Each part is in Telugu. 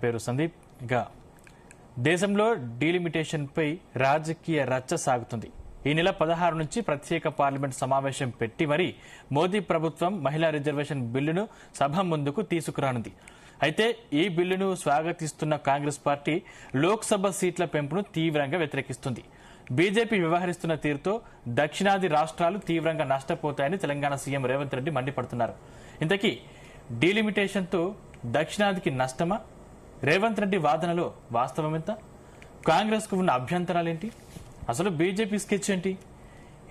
పేరు సందీప్. ఇక దేశంలో డీలిమిటేషన్ పై రాజకీయ రచ్చ సాగుతుంది. ఈ నెల 16 నుంచి ప్రత్యేక పార్లమెంట్ సమావేశం పెట్టి మరీ మోదీ ప్రభుత్వం మహిళా రిజర్వేషన్ బిల్లును సభ ముందుకు తీసుకురానుంది. అయితే ఈ బిల్లును స్వాగతిస్తున్న కాంగ్రెస్ పార్టీ లోక్సభ సీట్ల పెంపును తీవ్రంగా వ్యతిరేకిస్తుంది. బీజేపీ వ్యవహరిస్తున్న తీరుతో దక్షిణాది రాష్ట్రాలు తీవ్రంగా నష్టపోతాయని తెలంగాణ సీఎం రేవంత్ రెడ్డి మండిపడుతున్నారు. ఇంతకీ డీలిమిటేషన్తో దక్షిణాదికి నష్టమా? రేవంత్ రెడ్డి వాదనలో వాస్తవం ఎంత? కాంగ్రెస్ కు ఉన్న అభ్యంతరాలేంటి? అసలు బీజేపీ స్కెచ్ ఏంటి?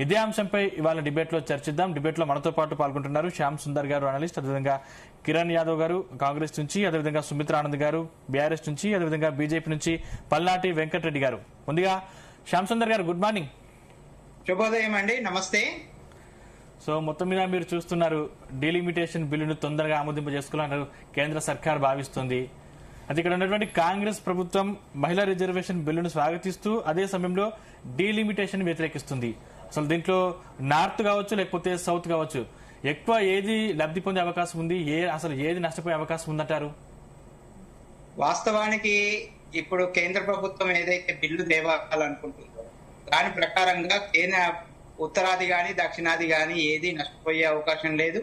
ఇదే అంశంపై ఇవాళ డిబేట్లో చర్చిద్దాం. డిబేట్లో మనతో పాటు పాల్గొంటున్నారు శ్యామ్ సుందర్ గారు, అనలిస్ట్, అదేవిధంగా కిరణ్ యాదవ్ గారు కాంగ్రెస్ నుంచి, అదేవిధంగా సుమిత్రా ఆనంద్ గారు బీఆర్ఎస్ నుంచి, అదేవిధంగా బీజేపీ నుంచి పల్నాటి వెంకటరెడ్డి గారు. ముందుగా శ్యామ్ సుందర్ గారు, గుడ్ మార్నింగ్. శుభోదయం అండి, నమస్తే. సో మొత్తం మీద మీరు చూస్తున్నారు, డీలిమిటేషన్ బిల్లును తొందరగా ఆమోదింపజేసుకోవాలని కేంద్ర సర్కార్ భావిస్తుంది. అది ఇక్కడ ఉన్నటువంటి కాంగ్రెస్ ప్రభుత్వం మహిళా రిజర్వేషన్ బిల్లును స్వాగతిస్తూ అదే సమయంలో డీలిమిటేషన్ వ్యతిరేకిస్తుంది. అసలు దీంట్లో నార్త్ కావచ్చు లేకపోతే సౌత్ కావచ్చు, ఎక్కువ ఏది లబ్ధి పొందే అవకాశం ఉంది, అసలు ఏది నష్టపోయే అవకాశం ఉందంటారు? వాస్తవానికి ఇప్పుడు కేంద్ర ప్రభుత్వం ఏదైతే బిల్లు తేవాలనుకుంటుందో దాని ప్రకారంగా ఉత్తరాది గాని దక్షిణాది గాని ఏది నష్టపోయే అవకాశం లేదు,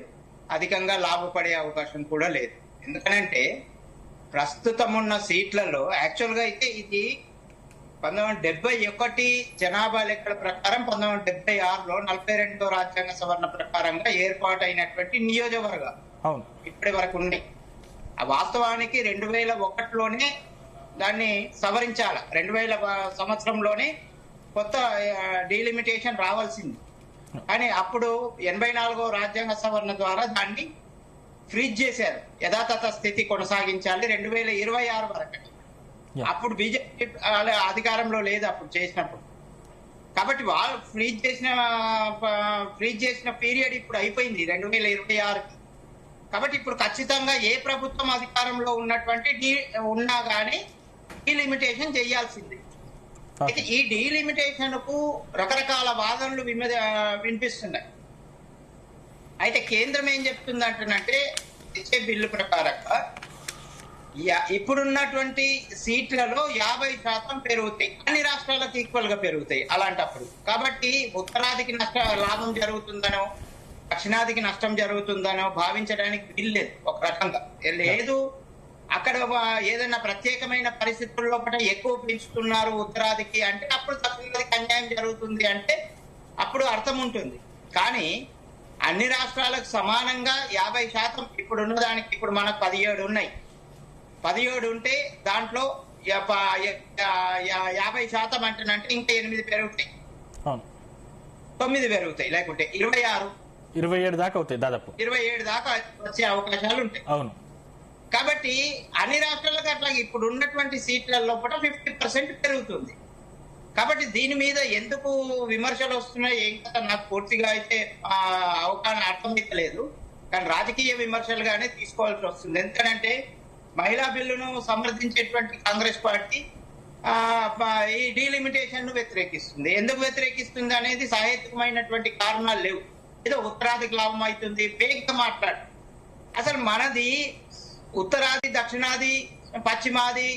అధికంగా లాభపడే అవకాశం కూడా లేదు. ఎందుకనంటే ప్రస్తుతం ఉన్న సీట్లలో యాక్చువల్ గా అయితే ఇది 1971 జనాభా లెక్కల ప్రకారం 1976లో 42వ రాజ్యాంగ సవరణ ప్రకారంగా ఏర్పాటైనటువంటి నియోజకవర్గాలు ఇప్పటి వరకు ఉన్నాయి. ఆ వాస్తవానికి 2001లోనే దాన్ని సవరించాల, 2000 సంవత్సరంలోనే కొత్త డీలిమిటేషన్ రావాల్సింది. కానీ అప్పుడు 84వ రాజ్యాంగ సవరణ ద్వారా దాన్ని ఫ్రీజ్ చేశారు. యథాతథ స్థితి కొనసాగించాలి 2026 వరకు. అప్పుడు బీజేపీ అధికారంలో లేదు అప్పుడు చేసినప్పుడు. కాబట్టి వాళ్ళు ఫ్రీజ్ చేసిన పీరియడ్ ఇప్పుడు అయిపోయింది 2026కి. కాబట్టి ఇప్పుడు ఖచ్చితంగా ఏ ప్రభుత్వం అధికారంలో ఉన్నా గానీ డీలిమిటేషన్ చేయాల్సిందే. అయితే ఈ డీలిమిటేషన్ కు రకరకాల వాదనలు వినిపిస్తున్నాయి. అయితే కేంద్రం ఏం చెప్తుందంటే తెచ్చే బిల్లు ప్రకారంగా ఇప్పుడున్నటువంటి సీట్లలో 50% పెరుగుతాయి, అన్ని రాష్ట్రాలకు ఈక్వల్ గా పెరుగుతాయి. అలాంటప్పుడు కాబట్టి ఉత్తరాదికి లాభం జరుగుతుందనో దక్షిణాదికి నష్టం జరుగుతుందనో భావించడానికి వీల్లేదు. ఒక రకంగా లేదు, అక్కడ ఏదైనా ప్రత్యేకమైన పరిస్థితుల్లో ఎక్కువ పెంచుతున్నారు ఉత్తరాదికి అంటే అప్పుడు దక్షిణాదికి అన్యాయం జరుగుతుంది అంటే అప్పుడు అర్థం ఉంటుంది. కానీ అన్ని రాష్ట్రాలకు సమానంగా 50% ఇప్పుడున్న దానికి ఇప్పుడు మనకు 17 ఉన్నాయి. 17 ఉంటే దాంట్లో 50% అంటేనంటే ఇంకా 8 పెరుగుతాయి, 9 పెరుగుతాయి, లేకుంటే 27 దాకా అవుతాయి, దాదాపు 27 దాకా వచ్చే అవకాశాలు ఉంటాయి. అవును. కాబట్టి అన్ని రాష్ట్రాలకు అట్లా ఇప్పుడు ఉన్నటువంటి సీట్లలో 50% పెరుగుతుంది. కాబట్టి దీని మీద ఎందుకు విమర్శలు వస్తున్నాయి ఏం కదా నాకు పూర్తిగా అయితే అవగాహన అర్థమైతలేదు. కానీ రాజకీయ విమర్శలుగానే తీసుకోవాల్సి వస్తుంది. ఎందుకంటే మహిళా బిల్లును సమర్థించేటువంటి కాంగ్రెస్ పార్టీ ఈ డీలిమిటేషన్ ను వ్యతిరేకిస్తుంది. ఎందుకు వ్యతిరేకిస్తుంది అనేది సహేతుకమైనటువంటి కారణాలు లేవు. ఏదో ఉత్తరాదికి లాభం అవుతుంది వేగంగా మాట్లాడు. అసలు మనది ఉత్తరాది, దక్షిణాది, పశ్చిమాది,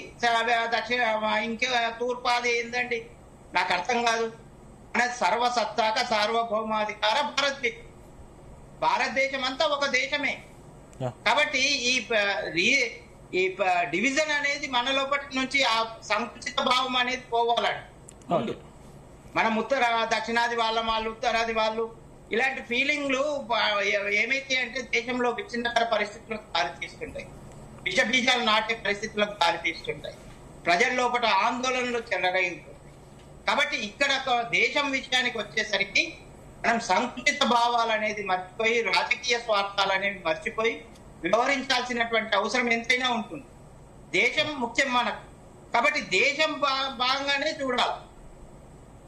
ఇంకా తూర్పాది ఏందండి నాకు అర్థం కాదు. మన సర్వసత్తాక సార్వభౌమాధికార భారతదేశం అంతా ఒక దేశమే. కాబట్టి ఈ డివిజన్ అనేది మన లోపటి నుంచి ఆ సంకుచిత భావం అనేది పోవాలండి. ముందు మనం దక్షిణాది వాళ్ళు ఉత్తరాది వాళ్ళు ఇలాంటి ఫీలింగ్లు ఏమైతే అంటే దేశంలో విచ్ఛిన్నకర పరిస్థితులకు దారితీస్తుంటాయి, విష బీజాలు నాటే పరిస్థితులకు దారితీస్తుంటాయి, ప్రజల లోపల ఆందోళనలు చెలరేగుతుంటాయి. కాబట్టి ఇక్కడ దేశం విషయానికి వచ్చేసరికి మనం సంకుచిత భావాలు అనేది మర్చిపోయి రాజకీయ స్వార్థాలు అనేవి మర్చిపోయి వ్యవహరించాల్సినటువంటి అవసరం ఎంతైనా ఉంటుంది. దేశం ముఖ్యం మనకు. కాబట్టి దేశం భాగంగానే చూడాలి.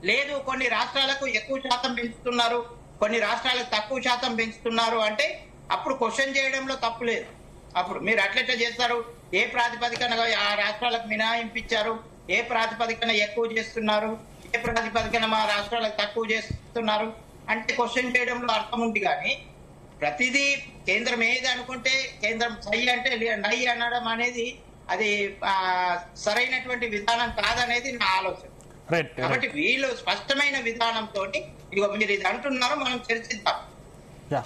లేదు కొన్ని రాష్ట్రాలకు ఎక్కువ శాతం పెంచుతున్నారు, కొన్ని రాష్ట్రాలకు తక్కువ శాతం పెంచుతున్నారు అంటే అప్పుడు క్వశ్చన్ చేయడంలో తప్పు లేదు. అప్పుడు మీరు అట్లెట్లా చేస్తారు, ఏ ప్రాతిపదికన ఆ రాష్ట్రాలకు మినహాయింపించారు, ఏ ప్రాతిపదికన ఎక్కువ చేస్తున్నారు, ఏ ప్రాతిపదికన మా రాష్ట్రాలకు తక్కువ చేస్తున్నారు అంటే క్వశ్చన్ చేయడంలో అర్థం ఉంది. కానీ ప్రతిదీ కేంద్రం ఏది అనుకుంటే కేంద్రం సై అంటే నై అనడం అనేది అది సరైనటువంటి విధానం కాదనేది నా ఆలోచన. రైట్ కాబట్టి వీళ్ళు స్పష్టమైన విధానంతో ఇదిగో మీరు ఇది అంటున్నారు, మనం చర్చిద్దాం.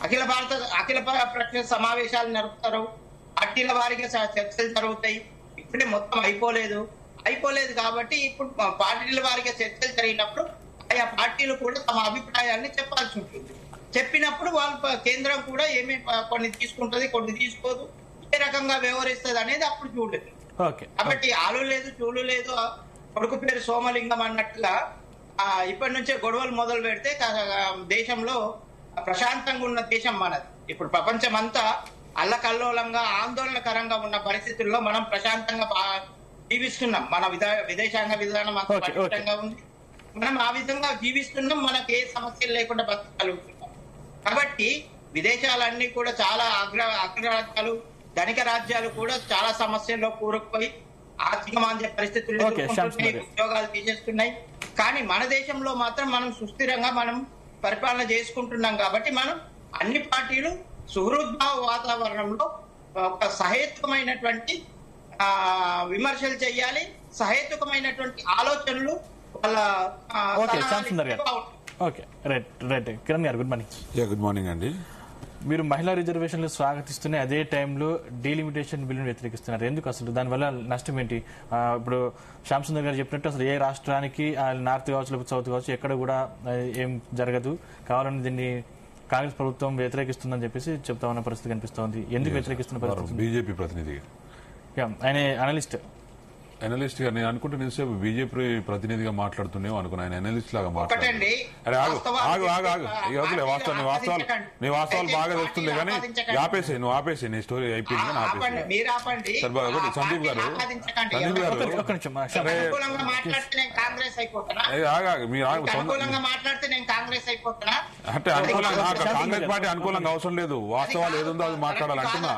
అఖిల పక్ష సమావేశాలు నడుపుతారు, పార్టీల వారిగా చర్చలు జరుగుతాయి. ఇప్పుడే మొత్తం అయిపోలేదు కాబట్టి ఇప్పుడు పార్టీల వారిగా చర్చలు జరిగినప్పుడు ఆయా పార్టీలు కూడా తమ అభిప్రాయాన్ని చెప్పాల్సి ఉంటుంది. చెప్పినప్పుడు వాళ్ళు కేంద్రం కూడా కొన్ని తీసుకుంటది, కొన్ని తీసుకోదు, ఏ రకంగా వ్యవహరిస్తుంది అనేది అప్పుడు చూడలేదు. కాబట్టి ఆలు లేదు చూలు లేదు, కొడుకు పేరు సోమలింగం అన్నట్టుగా ఇప్పటి నుంచే గొడవలు మొదలు పెడితే దేశంలో ప్రశాంతంగా ఉన్న దేశం మనది. ఇప్పుడు ప్రపంచం అంతా అల్లకల్లోలంగా ఆందోళనకరంగా ఉన్న పరిస్థితుల్లో మనం ప్రశాంతంగా జీవిస్తున్నాం. మన విదేశాంగ విధానం అంత పటిష్టంగా ఉంది, మనం ఆ విధంగా జీవిస్తున్నాం, మనకు ఏ సమస్యలు లేకుండా బతకగలుగుతున్నాం. కాబట్టి విదేశాలన్నీ కూడా చాలా అగ్రరాజ్యాలు, ధనిక రాజ్యాలు కూడా చాలా సమస్యల్లో కూరుకుపోయి ఆర్థిక మాంద్య పరిస్థితుల్లో ఉద్యోగాలు తీసేస్తున్నాయి. కానీ మన దేశంలో మాత్రం మనం సుస్థిరంగా మనం పరిపాలన చేసుకుంటున్నాం. కాబట్టి మనం అన్ని పార్టీలు సుహృద్భావ వాతావరణంలో ఒక సహేతుకమైనటువంటి విమర్శలు చేయాలి, సహేతుకమైనటువంటి ఆలోచనలు గుడ్ మార్నింగ్ అండి. మీరు మహిళా రిజర్వేషన్లు స్వాగతిస్తూనే అదే టైంలో డీలిమిటేషన్ బిల్లును వ్యతిరేకిస్తున్నారు. ఎందుకు అసలు దానివల్ల నష్టం ఏంటి? ఇప్పుడు శ్యామ్ సుందర్ గారు చెప్పినట్టు అసలు ఏ రాష్ట్రానికి నార్త్ కావచ్చు లేకపోతే సౌత్ కావచ్చు ఎక్కడ కూడా ఏం జరగదు, కావాలని దీన్ని కాంగ్రెస్ ప్రభుత్వం వ్యతిరేకిస్తుందని చెప్పేసి చెప్తా ఉన్న పరిస్థితి కనిపిస్తోంది. ఎందుకు వ్యతిరేకిస్తున్న పరిస్థితి? బీజేపీ ప్రతినిధి ఆయన అనలిస్ట్ గా నేను అనుకుంటే నేను బీజేపీ ప్రతినిధిగా మాట్లాడుతున్నావు అనుకున్నా. ఆయన అనలిస్ట్ లాగా మాట్లాడు. నీ వాస్తవాలు బాగా తెలుస్తుండే కానీ నువ్వు ఆపేసి నీ స్టోరీ అయిపోయింది కానీ ఆపేసి. సందీప్ గారు అంటే అనుకూలంగా కాంగ్రెస్ పార్టీ అనుకూలంగా అవసరం లేదు. వాస్తవాలు ఏదుందో అది మాట్లాడాలి అంటున్నా.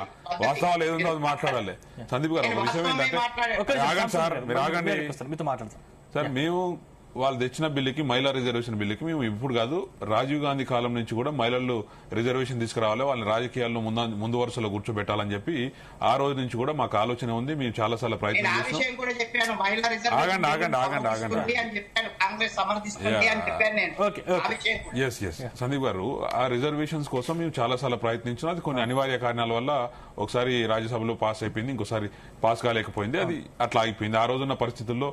వాస్తవాలు ఏదుందో అది మాట్లాడాలి. సందీప్ గారు ఒక విషయం ఏంటంటే సార్ మీరు ఆగండి సార్, మేము వాళ్ళు తెచ్చిన బిల్లుకి మహిళా రిజర్వేషన్ బిల్లుకి మేము ఇప్పుడు కాదు, రాజీవ్ గాంధీ కాలం నుంచి కూడా మహిళలు రిజర్వేషన్ తీసుకురావాలి, వాళ్ళని రాజకీయాల్లో ముందు వరుసలో కూర్చోబెట్టాలని చెప్పి ఆ రోజు నుంచి కూడా మాకు ఆలోచన ఉంది. మేము చాలా సార్లు ప్రయత్నం చేస్తాం. సందీప్ గారు, ఆ రిజర్వేషన్స్ కోసం మేము చాలా సార్లు ప్రయత్నించాం. అది కొన్ని అనివార్య కారణాల వల్ల ఒకసారి రాజ్యసభలో పాస్ అయిపోయింది, ఇంకోసారి పాస్ కాలేకపోయింది. అది అట్లా అయిపోయింది. ఆ రోజున్న పరిస్థితుల్లో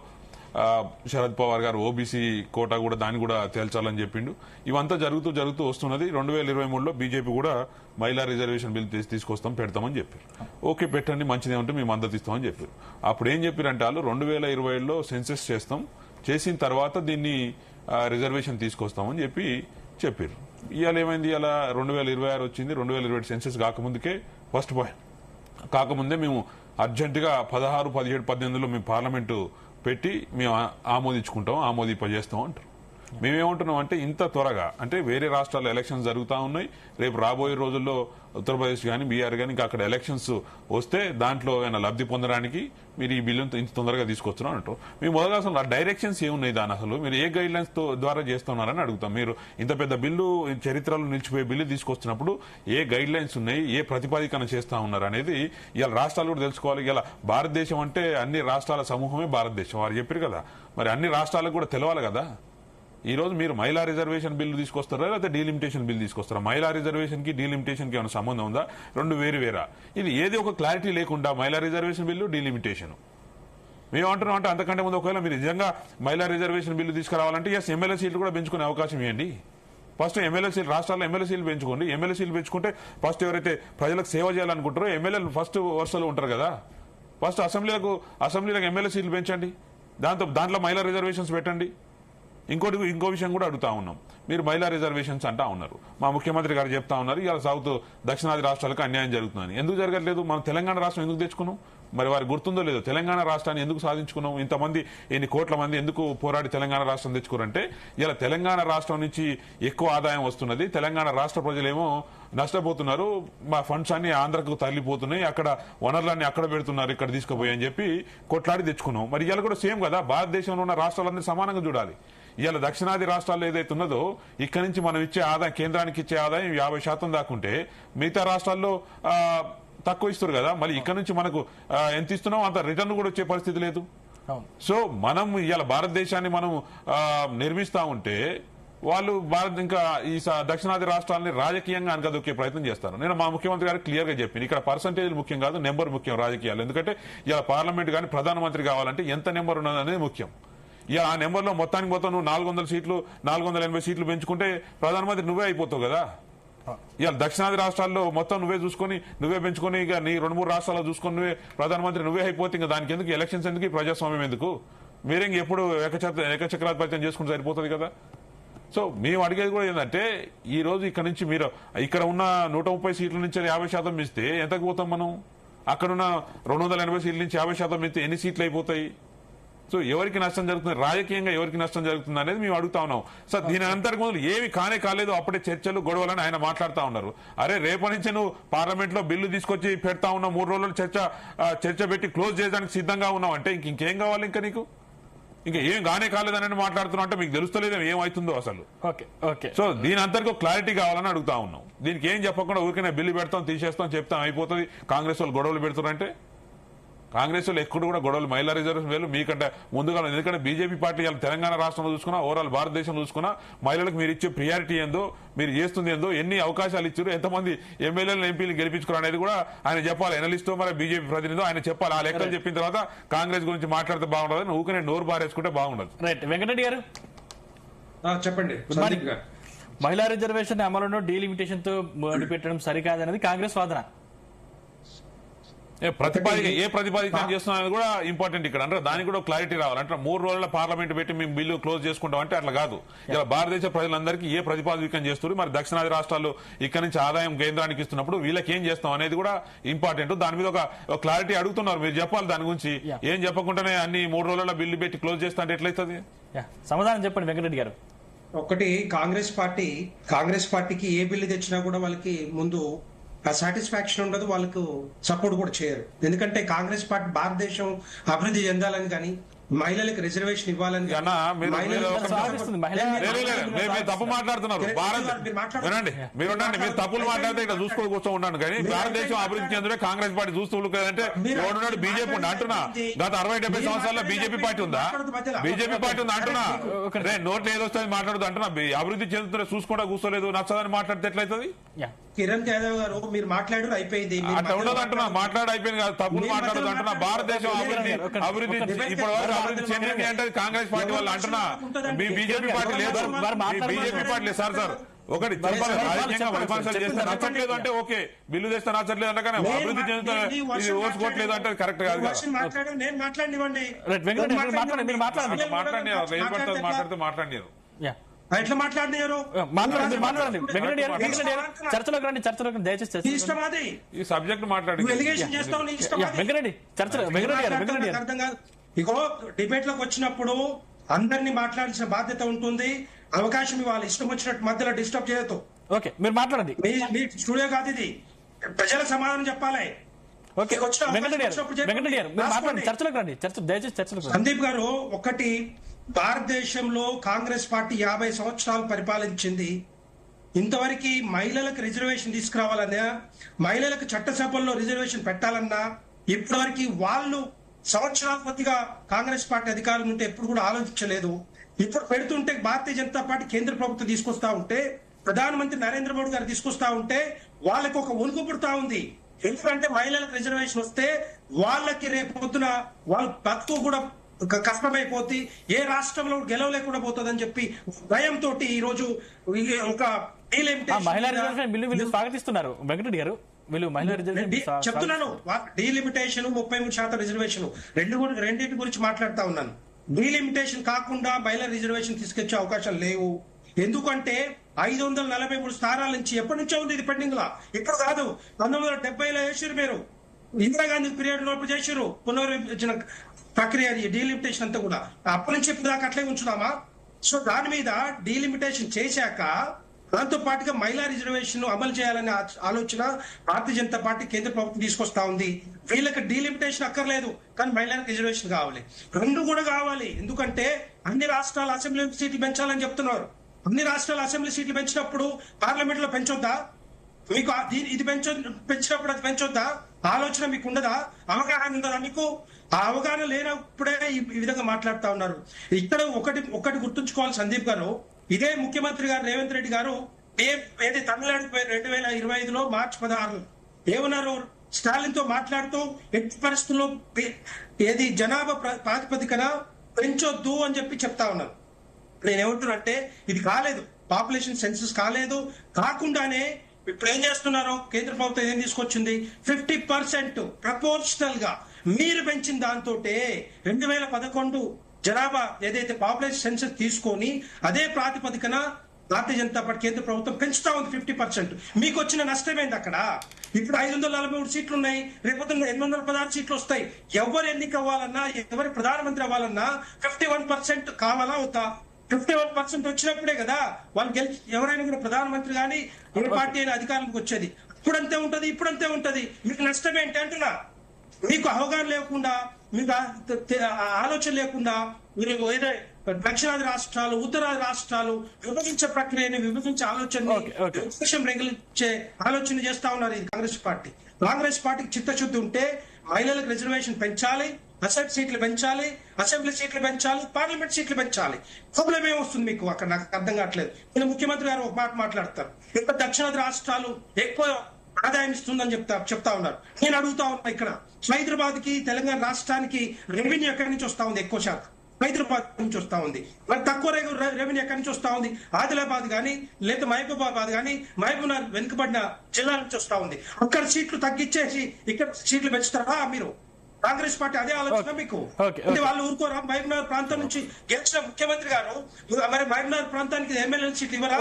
శరద్ పవార్ గారు ఓబీసీ కోటా కూడా దాన్ని కూడా తేల్చాలని చెప్పిండు. ఇవంతా జరుగుతూ వస్తున్నది. 2023లో బీజేపీ కూడా మహిళా రిజర్వేషన్ బిల్ తీసుకొస్తాం, పెడతామని చెప్పారు. ఓకే పెట్టండి, మంచిదే ఉంటే మేము మద్దతు ఇస్తామని చెప్పారు. అప్పుడు ఏం చెప్పారంటే వాళ్ళు 2020లో సెన్సెస్ చేస్తాం, చేసిన తర్వాత దీన్ని రిజర్వేషన్ తీసుకొస్తామని చెప్పారు. ఇవాళ ఏమైంది? ఇలా 2026 వచ్చింది. 2027 సెన్సెస్ కాకముందుకే ఫస్ట్ పాయింట్ కాకముందే మేము అర్జెంటుగా 16, 17, 18లో మేము పార్లమెంటు పెట్టి మేము ఆమోదింపజేస్తాం అంటారు. మేమేమంటున్నాం అంటే ఇంత త్వరగా అంటే వేరే రాష్ట్రాల్లో ఎలక్షన్స్ జరుగుతూ ఉన్నాయి. రేపు రాబోయే రోజుల్లో ఉత్తరప్రదేశ్ కానీ బీహార్ కానీ ఇంకా అక్కడ ఎలక్షన్స్ వస్తే దాంట్లో ఏమైనా లబ్ధి పొందడానికి మీరు ఈ బిల్లును ఇంత తొందరగా తీసుకొస్తున్నాం అంటారు. మేము మొదలుగా అసలు ఆ డైరెక్షన్స్ ఏమున్నాయి, దాని అసలు మీరు ఏ గైడ్ లైన్స్ ద్వారా చేస్తున్నారని అడుగుతాం. మీరు ఇంత పెద్ద బిల్లు, చరిత్రలో నిలిచిపోయే బిల్లు తీసుకొస్తున్నప్పుడు ఏ గైడ్ లైన్స్ ఉన్నాయి, ఏ ప్రతిపాదికన చేస్తా ఉన్నారు అనేది ఇవాళ రాష్ట్రాలు కూడా తెలుసుకోవాలి. ఇలా భారతదేశం అంటే అన్ని రాష్ట్రాల సమూహమే భారతదేశం వారు చెప్పారు కదా, మరి అన్ని రాష్ట్రాలకు కూడా తెలవాలి కదా. ఈ రోజు మీరు మహిళా రిజర్వేషన్ బిల్లు తీసుకొస్తారా లేకపోతే డీలిమిటేషన్ బిల్ తీసుకొస్తారా? మహిళా రిజర్వేషన్ కి డీలిమిటేషన్ కి ఏమైనా సంబంధం ఉందా? రెండు వేరా? ఇది ఏది ఒక క్లారిటీ లేకుండా మహిళా రిజర్వేషన్ బిల్లు, డీలిమిటేషన్ మేము అంటున్నాం. అంటే అంతకంటే ముందు ఒకవేళ మీరు నిజంగా మహిళా రిజర్వేషన్ బిల్లు తీసుకురావాలంటే ఎమ్మెల్యే సీట్లు కూడా పెంచుకునే అవకాశం ఇవ్వండి. ఫస్ట్ ఎమ్మెల్యే సీట్లు, రాష్ట్రాల్లో ఎమ్మెల్యే సీట్లు పెంచుకోండి. ఎమ్మెల్యే సీట్లు పెంచుకుంటే ఫస్ట్ ఎవరైతే ప్రజలకు సేవ చేయాలనుకుంటారో ఎమ్మెల్యేలు ఫస్ట్ వరుసలో ఉంటారు కదా. ఫస్ట్ అసెంబ్లీలకు ఎమ్మెల్యే సీట్లు పెంచండి, దాంట్లో మహిళా రిజర్వేషన్స్ పెట్టండి. ఇంకో విషయం కూడా అడుగుతా ఉన్నాం. మీరు మహిళా రిజర్వేషన్స్ అంటా ఉన్నారు, మా ముఖ్యమంత్రి గారు చెప్తా ఉన్నారు ఇవాళ దక్షిణాది రాష్ట్రాలకు అన్యాయం జరుగుతుందని. ఎందుకు జరగట్లేదు? మనం తెలంగాణ రాష్ట్రం ఎందుకు తెచ్చుకున్నాం? మరి వారికి గుర్తుందో లేదో, తెలంగాణ రాష్ట్రాన్ని ఎందుకు సాధించుకున్నాం? ఇంతమంది ఎన్ని కోట్ల మంది ఎందుకు పోరాడి తెలంగాణ రాష్ట్రం తెచ్చుకోరంటే ఇలా తెలంగాణ రాష్ట్రం నుంచి ఎక్కువ ఆదాయం వస్తున్నది, తెలంగాణ రాష్ట్ర ప్రజలేమో నష్టపోతున్నారు, మా ఫండ్స్ అన్ని ఆంధ్రకు తరలిపోతున్నాయి, అక్కడ వనరులన్నీ అక్కడ పెడుతున్నారు, ఇక్కడ తీసుకుపోయి అని చెప్పి కొట్లాడి తెచ్చుకున్నాం. మరి ఇవాళ కూడా సేమ్ కదా, భారతదేశంలో ఉన్న రాష్ట్రాలన్నీ సమానంగా చూడాలి. ఇవాళ దక్షిణాది రాష్ట్రాల్లో ఏదైతే ఉన్నదో ఇక్కడ నుంచి మనం ఇచ్చే ఆదాయం, కేంద్రానికి ఇచ్చే ఆదాయం 50% దాకుంటే మిగతా రాష్ట్రాల్లో తక్కువ ఇస్తారు కదా, మళ్ళీ ఇక్కడ నుంచి మనకు ఎంత ఇస్తున్నాం అంత రిటర్న్ కూడా వచ్చే పరిస్థితి లేదు. సో మనం ఇవాళ భారతదేశాన్ని మనం నిర్మిస్తా ఉంటే వాళ్ళు ఇంకా ఈ దక్షిణాది రాష్ట్రాలని రాజకీయంగా అనగదొక్కే ప్రయత్నం చేస్తారు. నేను మా ముఖ్యమంత్రి గారు క్లియర్ గా చెప్పాను, ఇక్కడ పర్సంటేజ్ ముఖ్యం కాదు, నెంబర్ ముఖ్యం రాజకీయాలు. ఎందుకంటే ఇలా పార్లమెంట్ కానీ ప్రధానమంత్రి కావాలంటే ఎంత నెంబర్ ఉన్నదనేది ముఖ్యం. ఇక ఆ నెంబర్ లో మొత్తానికి మొత్తం నువ్వు 400 సీట్లు 480 సీట్లు పెంచుకుంటే ప్రధానమంత్రి నువ్వే అయిపోతావు కదా. ఇవాళ దక్షిణాది రాష్ట్రాల్లో మొత్తం నువ్వే చూసుకొని నువ్వే పెంచుకొని ఇక నీ 2-3 రాష్ట్రాల్లో చూసుకొని నువ్వే ప్రధానమంత్రి నువ్వే అయిపోతే ఇంకా దానికి ఎందుకు ఎలక్షన్స్ ఎందుకు, ప్రజాస్వామ్యం ఎందుకు? మీరే ఎప్పుడు ఏకచక్రాధిపత్యం చేసుకుంటే సరిపోతుంది కదా. సో మేము అడిగేది కూడా ఏంటంటే ఈ రోజు ఇక్కడ నుంచి మీరు ఇక్కడ ఉన్న 130 సీట్ల నుంచి 50% ఇస్తే ఎంతకు పోతాం మనం? అక్కడున్న 280 సీట్ల నుంచి 50% ఇస్తే ఎన్ని సీట్లు అయిపోతాయి? సో ఎవరికి నష్టం జరుగుతుంది, రాజకీయంగా ఎవరికి నష్టం జరుగుతుంది అనేది మేము అడుగుతా ఉన్నాం. సో దీని అంతకు ముందు ఏమి కానే కాలేదు, అప్పుడే చర్చలు గొడవలని ఆయన మాట్లాడుతూ ఉన్నారు. అరే రేపటి నుంచి నువ్వు పార్లమెంట్ లో బిల్లు తీసుకొచ్చి పెడతా ఉన్నావు, 3 రోజులు చర్చ పెట్టి క్లోజ్ చేయడానికి సిద్ధంగా ఉన్నావు అంటే ఇంకేం కావాలి? ఇంకా నీకు ఇంకా ఏం గానే కాలేదని మాట్లాడుతున్నావు అంటే మీకు తెలుస్తలేదు ఏమవుతుందో అసలు. సో దీని అంతకు క్లారిటీ కావాలని అడుగుతా ఉన్నాం. దీనికి ఏం చెప్పకుండా ఊరికనే బిల్లు పెడతాం తీసేస్తాం చెప్తాం అయిపోతుంది. కాంగ్రెస్ వాళ్ళు గొడవలు పెడుతున్నారంటే కాంగ్రెస్ వాళ్ళు ఎక్కడ కూడా గొడవలు మహిళా రిజర్వేషన్ వేలు మీకంటే ముందుగా, ఎందుకంటే బీజేపీ పార్టీ తెలంగాణ రాష్ట్రంలో చూసుకున్నా ఓవరాల్ భారతదేశంలో చూసుకున్నా మహిళలకు మీరు ఇచ్చే ప్రియారిటీ ఏందో, మీరు చేస్తుంది ఏందో, ఎన్ని అవకాశాలు ఇచ్చారు, ఎంతమంది ఎమ్మెల్యేలు ఎంపీలు గెలిపించుకున్నారు అనేది కూడా ఆయన చెప్పాలి. ఎనలిస్టో మరి బీజేపీ ప్రతినిధో ఆయన చెప్పాలి. ఆ లెక్కలు చెప్పిన తర్వాత కాంగ్రెస్ గురించి మాట్లాడితే బాగుండదు, ఊకనే నోరు బారేసుకుంటే బాగుండదు. రైట్ వెంకటరెడ్డి గారు చెప్పండి. మహిళా రిజర్వేషన్ అమలును డీలిమిటేషన్ తో ముడిపెట్టడం సరికాదనేది కాంగ్రెస్ వాదన. ఏ ప్రతిపాదిక చేస్తున్నా కూడా ఇంపార్టెంట్ ఇక్కడ అంటే దానికి కూడా క్లారిటీ రావాలంటే 3 రోజుల పార్లమెంట్ పెట్టి మేము బిల్లు క్లోజ్ చేసుకుంటాం అంటే అట్లా కాదు. ఇలా భారతదేశ ప్రజలందరికీ ఏ ప్రతిపాదికం చేస్తారు, మరి దక్షిణాది రాష్ట్రాలు ఇక్కడ నుంచి ఆదాయం కేంద్రానికి ఇస్తున్నప్పుడు వీళ్ళకి ఏం చేస్తాం అనేది కూడా ఇంపార్టెంట్. దాని మీద ఒక క్లారిటీ అడుగుతున్నారు, మీరు చెప్పాలి దాని గురించి. ఏం చెప్పకుండానే అన్ని 3 రోజుల బిల్లు పెట్టి క్లోజ్ చేస్తా అంటే ఎట్లయితుంది? సమాధానం చెప్పండి వెంకటరెడ్డి గారు. ఒకటి, కాంగ్రెస్ పార్టీకి ఏ బిల్లు తెచ్చినా కూడా వాళ్ళకి ముందు సాటిస్ఫాక్షన్ ఉండదు, వాళ్ళకు సపోర్ట్ కూడా చేయరు. ఎందుకంటే కాంగ్రెస్ పార్టీ భారతదేశం అభివృద్ధి చెందాలని కానీ మహిళలకు రిజర్వేషన్ ఇవ్వాలని తప్పు మాట్లాడుతున్నారు. మీరు తప్పులు మాట్లాడితే ఇక్కడ చూసుకో కూర్చో ఉన్నాను కానీ భారతదేశం అభివృద్ధి చెందుడే కాంగ్రెస్ పార్టీ చూస్తూ కదంటే ఎవడున్నాడు బీజేపీ ఉండి అంటున్నా. గత 60-70 సంవత్సరాల్లో బీజేపీ పార్టీ ఉందా? బీజేపీ పార్టీ ఉందా అంటున్నా. నోట్లు ఏదొస్తుంది మాట్లాడుతూ అంటున్నా. అభివృద్ధి చెందుతుంటే చూసుకుంటా కూర్చోలేదు, నచ్చదని మాట్లాడితే ఎట్లయితుంది? కిరణ్ యాదవ్ గారు మీరు మాట్లాడారు అయిపోయింది, అట్లా ఉండదు అంటున్నా. అయిపోయింది కాదు, తప్పులు మాట్లాడదు అంటున్నా. భారతదేశం అభివృద్ధి ఇప్పటి వరకు అభివృద్ధి చెందింది అంటే కాంగ్రెస్ పార్టీ వాళ్ళు అంటున్నా. మీ బీజేపీ పార్టీ లేదు, బీజేపీ పార్టీ లేదు. సార్ ఒకటి చెప్పాలి, రాజకీయంగా విమర్శలు చేస్తే నచ్చట్లేదు అంటే ఓకే, బిల్లు తెస్తే నచ్చట్లేదు అంటే కానీ అభివృద్ధి చెందుతుంది ఓర్చుకోవట్లేదు అంటే కరెక్ట్ కాదు. మాట్లాడితే మాట్లాడినారు ఎట్లా మాట్లాడినారు? చర్చలోకి రండి, చర్చలోకి దయచేసి ఈ సబ్జెక్ట్ మాట్లాడి ఇగో డిబేట్ లోకి వచ్చినప్పుడు అందరినీ మాట్లాడాల్సిన బాధ్యత ఉంటుంది. అవకాశం ఇవ్వాలి, ఇష్టం వచ్చినట్టు మధ్యలో డిస్టర్బ్ చేయొద్దు. ఓకే మీరు మాట్లాడండి. మీ స్టూడియో కాదు ఇది, ప్రజల సమాధానం చెప్పాలి. సందీప్ గారు, ఒకటి, భారతదేశంలో కాంగ్రెస్ పార్టీ 50 సంవత్సరాలు పరిపాలించింది. ఇంతవరకు మహిళలకు రిజర్వేషన్ తీసుకురావాలన్నా, మహిళలకు చట్టసభల్లో రిజర్వేషన్ పెట్టాలన్నా ఇప్పటివరకు వాళ్ళు సంవత్సరాల కొద్దిగా కాంగ్రెస్ పార్టీ అధికారం ఉంటే ఎప్పుడు కూడా ఆలోచించలేదు. ఇప్పుడు పెడుతుంటే భారతీయ జనతా పార్టీ కేంద్ర ప్రభుత్వం తీసుకొస్తా ఉంటే, ప్రధానమంత్రి నరేంద్ర మోడీ గారు తీసుకొస్తా ఉంటే వాళ్ళకి ఒక ఉలుకు పుడతా ఉంది. ఎందుకంటే మహిళలకు రిజర్వేషన్ వస్తే వాళ్ళకి రేపు పొద్దున వాళ్ళ బతుకు కూడా కష్టమైపోతుంది, ఏ రాష్ట్రంలో గెలవలేకుండా పోతుందని చెప్పి భయంతో ఈ రోజు ఒక మహిళా రిజర్వేషన్ బిల్లు స్వాగతిస్తున్నారు వెంకటరెడ్డి గారు. చెప్తున్నాను, డీలిమిటేషన్ 33% రిజర్వేషన్ రెండింటి గురించి మాట్లాడుతా ఉన్నాను. డీలిమిటేషన్ కాకుండా మహిళా రిజర్వేషన్ తీసుకొచ్చే అవకాశం లేవు. ఎందుకంటే 543 స్థానాల నుంచి ఎప్పటి నుంచో ఉంది ఇది పెండింగ్ లా. ఇప్పుడు కాదు, 1970లో వేసారు మీరు, ఇందిరాగాంధీ పీరియడ్ లోపు చేసారు పునర్విభజన ప్రక్రియ డీలిమిటేషన్ అంతా కూడా. అప్పటి నుంచి ఇప్పుడు దాకా అట్లే ఉంచుదామా? సో దాని మీద డీలిమిటేషన్ చేశాక దాంతో పాటుగా మహిళా రిజర్వేషన్ అమలు చేయాలనే ఆలోచన భారతీయ జనతా పార్టీ కేంద్ర ప్రభుత్వం తీసుకొస్తా ఉంది. వీళ్ళకి డీలిమిటేషన్ అక్కర్లేదు, కానీ మహిళలకు రిజర్వేషన్ కావాలి. రెండు కూడా కావాలి. ఎందుకంటే అన్ని రాష్ట్రాల అసెంబ్లీ సీట్లు పెంచాలని చెప్తున్నారు. అన్ని రాష్ట్రాల అసెంబ్లీ సీట్లు పెంచినప్పుడు పార్లమెంట్ లో పెంచొద్దా? మీకు ఇది పెంచినప్పుడు అది పెంచొద్దా? ఆలోచన మీకు ఉండదా? అవగాహన ఉండదా మీకు? ఆ అవగాహన లేనప్పుడే ఈ విధంగా మాట్లాడుతా ఉన్నారు. ఇక్కడ ఒకటి గుర్తుంచుకోవాలి సందీప్ గారు, ఇదే ముఖ్యమంత్రి గారు రేవంత్ రెడ్డి గారు ఏది తమిళనాడు 2025లో మార్చి 16 ఏమన్నారు? స్టాలిన్ తో మాట్లాడుతూ ఎట్టి పరిస్థితుల్లో ఏది జనాభా ప్రాతిపదికన పెంచొద్దు అని చెప్పి చెప్తా ఉన్నారు. నేనేమంటున్నానంటే ఇది కాలేదు, పాపులేషన్ సెన్సస్ కాలేదు. కాకుండానే ఇప్పుడు ఏం చేస్తున్నారు? కేంద్ర ప్రభుత్వం ఏం తీసుకొచ్చింది? 50% ప్రపోర్షనల్ గా మీరు పెంచిన దాంతో 2011 జనాభా ఏదైతే పాపులేషన్ సెన్సస్ తీసుకొని అదే ప్రాతిపదికన భారతీయ జనతా పార్టీ కేంద్ర ప్రభుత్వం పెంచుతా ఉంది 50%. మీకు వచ్చిన నష్టమైంది అక్కడ. ఇప్పుడు 543 సీట్లు ఉన్నాయి, రేపొద్దు 816 సీట్లు వస్తాయి. ఎవరు ఎన్నిక అవ్వాలన్నా, ఎవరు ప్రధానమంత్రి అవ్వాలన్నా 51% కావాలా అవుతా? 51% వచ్చినప్పుడే కదా వాళ్ళు ఎవరైనా కూడా ప్రధానమంత్రి కానీ ఏ పార్టీ అయినా అధికారానికి వచ్చేది. ఇప్పుడంతే ఉంటది, ఇప్పుడంతే ఉంటది. మీకు నష్టం ఏంటి అంటున్నా? మీకు అవగాహన లేకుండా, మీకు ఆలోచన లేకుండా మీరు ఏదో దక్షిణాది రాష్ట్రాలు, ఉత్తరాది రాష్ట్రాలు విభజించే ప్రక్రియని, విభజించే ఆలోచన రెగ్యులించే ఆలోచన చేస్తా ఉన్నారు ఇది కాంగ్రెస్ పార్టీ. కాంగ్రెస్ పార్టీకి చిత్తశుద్ధి ఉంటే మహిళలకు రిజర్వేషన్ పెంచాలి, అసెంబ్లీ సీట్లు పెంచాలి, అసెంబ్లీ సీట్లు పెంచాలి, పార్లమెంట్ సీట్లు పెంచాలి. ప్రాబ్లం ఏమొస్తుంది మీకు అక్కడ? నాకు అర్థం కావట్లేదు. నేను ముఖ్యమంత్రి గారు ఒక మాట మాట్లాడతారు, ఇక్కడ దక్షిణాది రాష్ట్రాలు ఎక్కువ ఆదాయం ఇస్తుందని చెప్తా ఉన్నారు. నేను అడుగుతా ఉన్నా, ఇక్కడ హైదరాబాద్ కి తెలంగాణ రాష్ట్రానికి రెవెన్యూ ఎక్కడి నుంచి వస్తా ఉంది? ఎక్కువ శాతం హైదరాబాద్ నుంచి వస్తా ఉంది. మరి తక్కువ రెవెన్యూ ఎక్కడి నుంచి వస్తా ఉంది? ఆదిలాబాద్ కానీ లేదా మహబూబాబాద్ కానీ, మహబూబ్నగర్ వెనుకబడిన జిల్లా నుంచి వస్తా ఉంది. అక్కడ సీట్లు తగ్గించేసి ఇక్కడ సీట్లు పెంచుతారా మీరు? కాంగ్రెస్ పార్టీ అదే ఆలోచన మీకు? వాళ్ళు ఊరుకోరా? మహబూబ్నగర్ ప్రాంతం నుంచి గెలిచిన ముఖ్యమంత్రి గారు మరి మహబూబ్నగర్ ప్రాంతానికి ఎమ్మెల్యే సీట్లు ఇవ్వరా?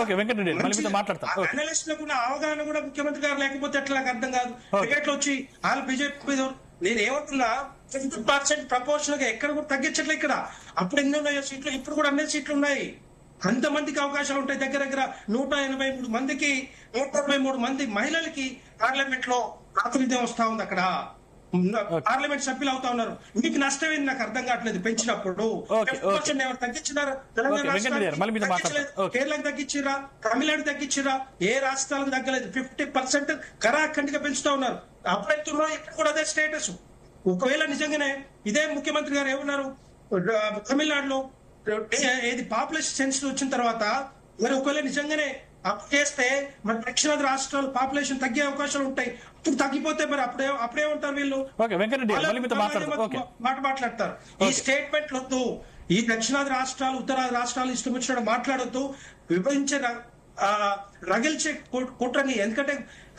అనలిస్టులకు అవగాహన కూడా ముఖ్యమంత్రి గారు లేకపోతే ఎట్లా? నాకు అర్థం కాదు. క్రికెట్ లో వచ్చి వాళ్ళు బీజేపీ నేను ఏమంటున్నా, 50% ప్రపోర్షనల్ గా ఎక్కడ కూడా తగ్గించట్లే. ఇక్కడ అప్పుడు ఎన్ని ఉన్నాయో సీట్లు, ఇప్పుడు కూడా అన్ని సీట్లు ఉన్నాయి. అంతమందికి అవకాశాలు ఉంటాయి. దగ్గర 183 మందికి 183 మంది మహిళలకి పార్లమెంట్ లో ప్రాతినిధ్యం వస్తా ఉంది. అక్కడ పార్లమెంట్ సభ్యులు అవుతా ఉన్నారు. మీకు నష్టమైంది నాకు అర్థం కావట్లేదు. పెంచినప్పుడు ఎవరు తగ్గించినారా? తెలంగాణ కేరళకు తగ్గించిరా, తమిళనాడు తగ్గించిరా, ఏ రాష్ట్రాలకు తగ్గలేదు. 50% కరాఖండిగా పెంచుతా ఉన్నారు. అప్పుడెత్తున్నా ఇప్పుడు కూడా అదే స్టేటస్. ఒకవేళ నిజంగానే ఇదే ముఖ్యమంత్రి గారు ఏమన్నారు? తమిళనాడులో ఏది పాపులేషన్ సెన్సస్ వచ్చిన తర్వాత మరి ఒకవేళ నిజంగానే అప్పు చేస్తే మరి దక్షిణాది రాష్ట్రాలు పాపులేషన్ తగ్గే అవకాశాలు ఉంటాయి. ఇప్పుడు తగ్గిపోతే మరి అప్పుడే ఉంటారు వీళ్ళు మాట మాట్లాడతారు. ఈ స్టేట్మెంట్ వద్దు. ఈ దక్షిణాది రాష్ట్రాలు, ఉత్తరాది రాష్ట్రాలు ఇష్టం వచ్చినట్టు మాట్లాడొద్దు. విభజించే రగిల్చే కుట్రని. ఎందుకంటే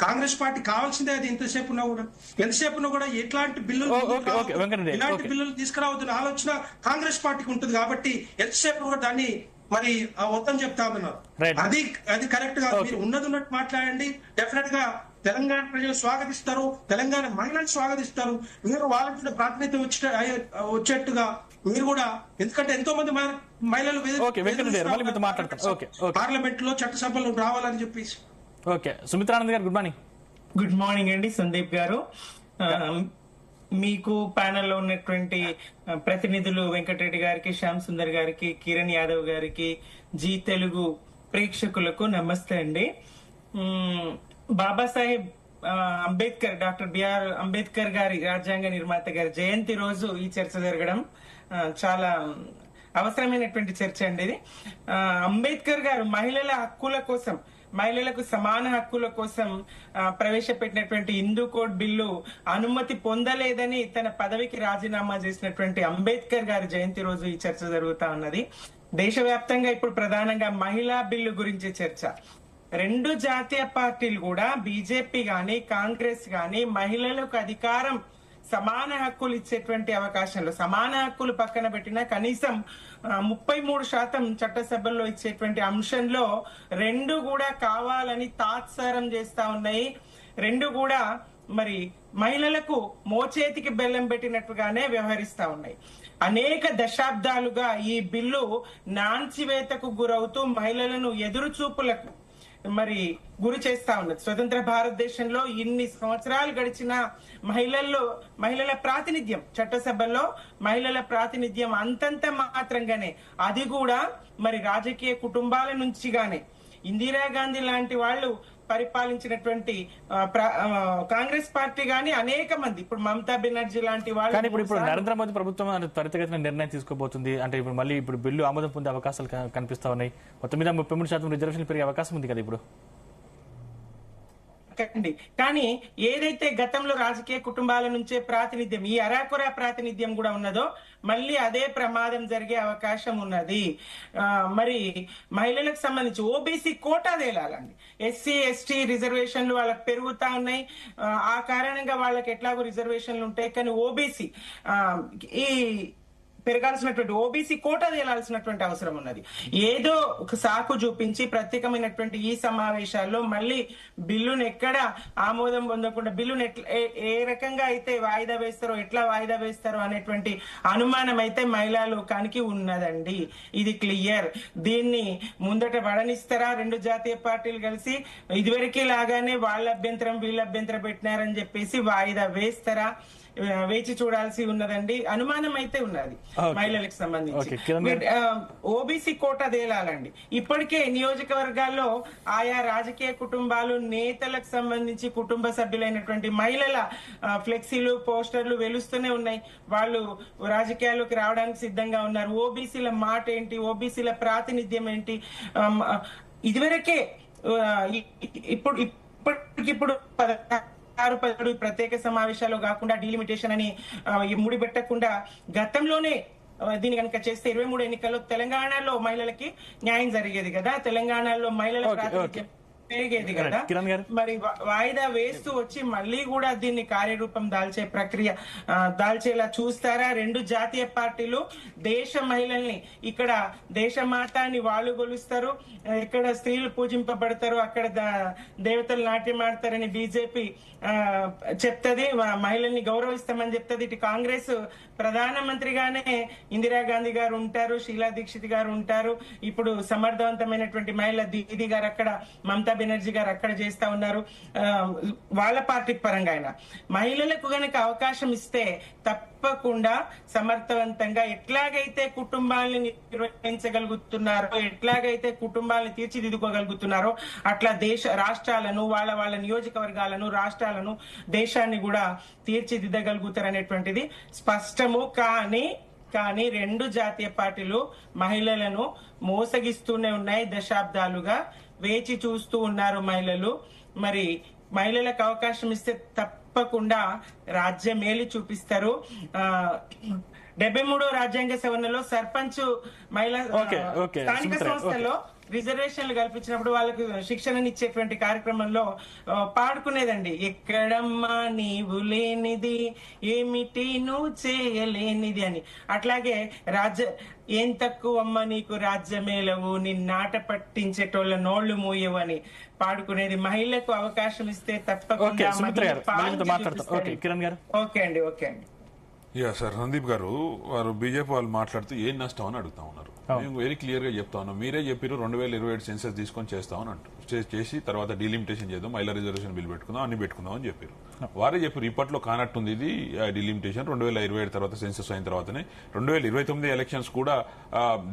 కాంగ్రెస్ పార్టీ కావాల్సిందే అది. ఎంతసేపు ఉన్నా కూడా ఎట్లాంటి బిల్లులు తీసుకురావద్దు ఆలోచన కాంగ్రెస్ పార్టీకి ఉంటుంది. కాబట్టి ఎంతసేపు కూడా దాన్ని మరి వద్దని చెప్తా ఉన్నారు. అది కరెక్ట్ గా మీరు ఉన్నది ఉన్నట్టు మాట్లాడండి. డెఫినెట్ గా తెలంగాణ ప్రజలు స్వాగతిస్తారు, తెలంగాణ మహిళలు స్వాగతిస్తారు. మీరు వాళ్ళకి ప్రాతినిధ్యం వచ్చేట్టుగా మీరు కూడా, ఎందుకంటే ఎంతో మంది మహిళలు పార్లమెంట్ లో చట్టసభలు రావాలని చెప్పేసి. ఓకే, సుమిత్రానంద్ గారు గుడ్ మార్నింగ్. గుడ్ మార్నింగ్ అండి సందీప్ గారు. మీకు ప్యానెల్లో ఉన్నటువంటి ప్రతినిధులు వెంకటరెడ్డి గారికి, శ్యామ్ సుందర్ గారికి, కిరణ్ యాదవ్ గారికి, జీ తెలుగు ప్రేక్షకులకు నమస్తే అండి. బాబాసాహెబ్ అంబేద్కర్, డాక్టర్ బిఆర్ అంబేద్కర్ గారి రాజ్యాంగ నిర్మాత గారి జయంతి రోజు ఈ చర్చ జరగడం చాలా అవసరమైనటువంటి చర్చ అండి ఇది. అంబేద్కర్ గారు మహిళల హక్కుల కోసం, మహిళలకు సమాన హక్కుల కోసం ప్రవేశపెట్టినటువంటి హిందూ కోడ్ బిల్లు అనుమతి పొందలేదని తన పదవికి రాజీనామా చేసినటువంటి అంబేద్కర్ గారి జయంతి రోజు ఈ చర్చ జరుగుతా ఉన్నది. దేశవ్యాప్తంగా ఇప్పుడు ప్రధానంగా మహిళా బిల్లు గురించి చర్చ. రెండు జాతీయ పార్టీలు కూడా, బీజేపీ గాని కాంగ్రెస్ గాని, మహిళలకు అధికారం, సమాన హక్కులు ఇచ్చేటువంటి అవకాశంలో, సమాన హక్కులు పక్కన పెట్టినా కనీసం 33% చట్టసభల్లో ఇచ్చేటువంటి అంశంలో రెండు కూడా కావాలని తాత్సారం చేస్తా ఉన్నాయి. రెండు కూడా మరి మహిళలకు మోచేతికి బెల్లం పెట్టినట్టుగానే వ్యవహరిస్తా ఉన్నాయి. అనేక దశాబ్దాలుగా ఈ బిల్లు నాంచివేతకు గురవుతూ మహిళలను ఎదురు చూపులకు మరి గురి చేస్తా ఉన్నది. స్వతంత్ర భారతదేశంలో ఇన్ని సంవత్సరాలు గడిచిన మహిళల ప్రాతినిధ్యం, చట్టసభల్లో మహిళల ప్రాతినిధ్యం అంతంత మాత్రంగానే, అది కూడా మరి రాజకీయ కుటుంబాల నుంచి గానే. ఇందిరాగాంధీ లాంటి వాళ్ళు పరిపాలించినటువంటి కాంగ్రెస్ పార్టీ గాని అనేక మంది, ఇప్పుడు మమతా బెనర్జీ లాంటి కానీ వాళ్ళు ఇప్పుడు నరేంద్ర మోదీ ప్రభుత్వం త్వరితగతిన నిర్ణయం తీసుకోబోతుంది అంటే ఇప్పుడు మళ్ళీ ఇప్పుడు బిల్లు ఆమోదం పొందే అవకాశాలు కనిపిస్తా ఉన్నాయి. మొత్తం మీద 33% రిజర్వేషన్ పెరిగే అవకాశం ఉంది కదా ఇప్పుడు. కానీ ఏదైతే గతంలో రాజకీయ కుటుంబాల నుంచే ప్రాతినిధ్యం, ఈ అరాకొర ప్రాతినిధ్యం కూడా ఉన్నదో మళ్ళీ అదే ప్రమాదం జరిగే అవకాశం ఉన్నది. మరి మహిళలకు సంబంధించి ఓబీసీ కోటా తేలాలండి. ఎస్సీ ఎస్టీ రిజర్వేషన్లు వాళ్ళకి పెరుగుతా ఉన్నాయి. ఆ కారణంగా వాళ్ళకి ఎట్లాగో రిజర్వేషన్లు ఉంటాయి. కానీ ఓబీసీ ఈ పెరగాల్సినటువంటి ఓబీసీ కోటా తేలాల్సినటువంటి అవసరం ఉన్నది. ఏదో ఒక సాకు చూపించి ప్రత్యేకమైనటువంటి ఈ సమావేశాల్లో మళ్ళీ బిల్లును ఎక్కడ ఆమోదం పొందకుండా బిల్లును ఏ రకంగా అయితే వాయిదా వేస్తారో, ఎట్లా వాయిదా వేస్తారో అనేటువంటి అనుమానం అయితే మహిళా లోకానికి ఉన్నదండి. ఇది క్లియర్. దీన్ని ముందట పడనిస్తారా రెండు జాతీయ పార్టీలు కలిసి ఇదివరకే లాగానే వాళ్ళ అభ్యంతరం వీళ్ళ అభ్యంతరం పెట్టినారని చెప్పేసి వాయిదా వేస్తారా? వేచి చూడాల్సి ఉన్నదండి. అనుమానం అయితే ఉన్నది మహిళలకు సంబంధించి. ఓబీసీ కోటా తేలాలండి. ఇప్పటికే నియోజకవర్గాల్లో ఆయా రాజకీయ కుటుంబాలు నేతలకు సంబంధించి కుటుంబ సభ్యులైనటువంటి మహిళల ఫ్లెక్సీలు పోస్టర్లు వెలుస్తూనే ఉన్నాయి. వాళ్ళు రాజకీయాల్లోకి రావడానికి సిద్ధంగా ఉన్నారు. ఓబీసీల మాట ఏంటి, ఓబీసీల ప్రాతినిధ్యం ఏంటి, ఇదివరకే ఇప్పటికిప్పుడు 16 ప్రత్యేక సమావేశాలు కాకుండా డీలిమిటేషన్ అని ముడిపెట్టకుండా గతంలోనే దీన్ని కనుక చేస్తే 23 ఎన్నికల్లో తెలంగాణలో మహిళలకి న్యాయం జరిగేది కదా. తెలంగాణలో మహిళల ప్రాతినిధ్యం పెరిగేది కదా. మరి వాయిదా వేస్తూ వచ్చి మళ్ళీ కూడా దీన్ని కార్యరూపం దాల్చే ప్రక్రియ దాల్చేలా చూస్తారా? రెండు జాతీయ పార్టీలు దేశ మహిళల్ని, ఇక్కడ దేశమాతాన్ని వాళ్ళు గొలుస్తారు, ఇక్కడ స్త్రీలు పూజింపబడతారు, అక్కడ దేవతలు నాట్యం ఆడతారని బీజేపీ చెప్తది, మహిళల్ని గౌరవిస్తామని చెప్తది. ఇటు కాంగ్రెస్ ప్రధానమంత్రిగానే ఇందిరాగాంధీ గారు ఉంటారు, షీలా దీక్షిత్ గారు ఉంటారు, ఇప్పుడు సమర్థవంతమైనటువంటి మహిళ దీదీ గారు అక్కడ, మమతా బెనర్జీ గారు అక్కడ చేస్తా ఉన్నారు. వాళ్ళ పార్టీ పరంగా అయినా మహిళలకు గనక అవకాశం ఇస్తే తప్పకుండా సమర్థవంతంగా ఎట్లాగైతే కుటుంబాలని నిర్వహించగలుగుతున్నారో, ఎట్లాగైతే కుటుంబాలను తీర్చిదిద్దుకోగలుగుతున్నారో అట్లా రాష్ట్రాలను, వాళ్ళ నియోజకవర్గాలను, రాష్ట్రాలను, దేశాన్ని కూడా తీర్చిదిద్దగలుగుతారనేటువంటిది స్పష్టము. కానీ రెండు జాతీయ పార్టీలు మహిళలను మోసగిస్తూనే ఉన్నాయి. దశాబ్దాలుగా వేచి చూస్తూ ఉన్నారు మహిళలు. మరి మహిళలకు అవకాశం ఇస్తే తప్పకుండా రాజ్యమేలి చూపిస్తారు. 73వ రాజ్యాంగ సవరణలో సర్పంచ్ మహిళా స్థానిక సంస్థల్లో రిజర్వేషన్లు కల్పించినప్పుడు వాళ్ళకు శిక్షణనిచ్చేటువంటి కార్యక్రమంలో పాడుకునేదండి, ఎక్కడమ్మా నీవు లేనిది, ఏమిటి నువ్వు చేయలేనిది అని. అట్లాగే ఏం తక్కువ అమ్మ నీకు రాజ్యమేలవు, నిన్నాట పట్టించేటోళ్ళ నోళ్లు మూయవు అని పాడుకునేది. మహిళకు అవకాశం ఇస్తే తప్పకుండా. ఓకే అండి. సార్ సందీప్ గారు, వారు బీజేపీ వాళ్ళు మాట్లాడుతూ ఏం నష్టం అని అడుగుతా ఉన్నారు. మేము వెరీ క్లియర్ గా చెప్తా ఉన్నాం. మీరే చెప్పారు 2027 సెన్సెస్ తీసుకొని చేస్తామని అంటారు. చేసి తర్వాత డీలిమిటేషన్ చేద్దాం, మహిళా రిజర్వేషన్ బిల్ పెట్టుకుందాం, అన్ని పెట్టుకుందాం అని చెప్పారు. వారే చెప్పారు ఇప్పట్లో కానట్టుంది ఇది డీలిమిటేషన్. 2027 తర్వాత సెన్సెస్ అయిన తర్వాతనే 2029 ఎలక్షన్స్ కూడా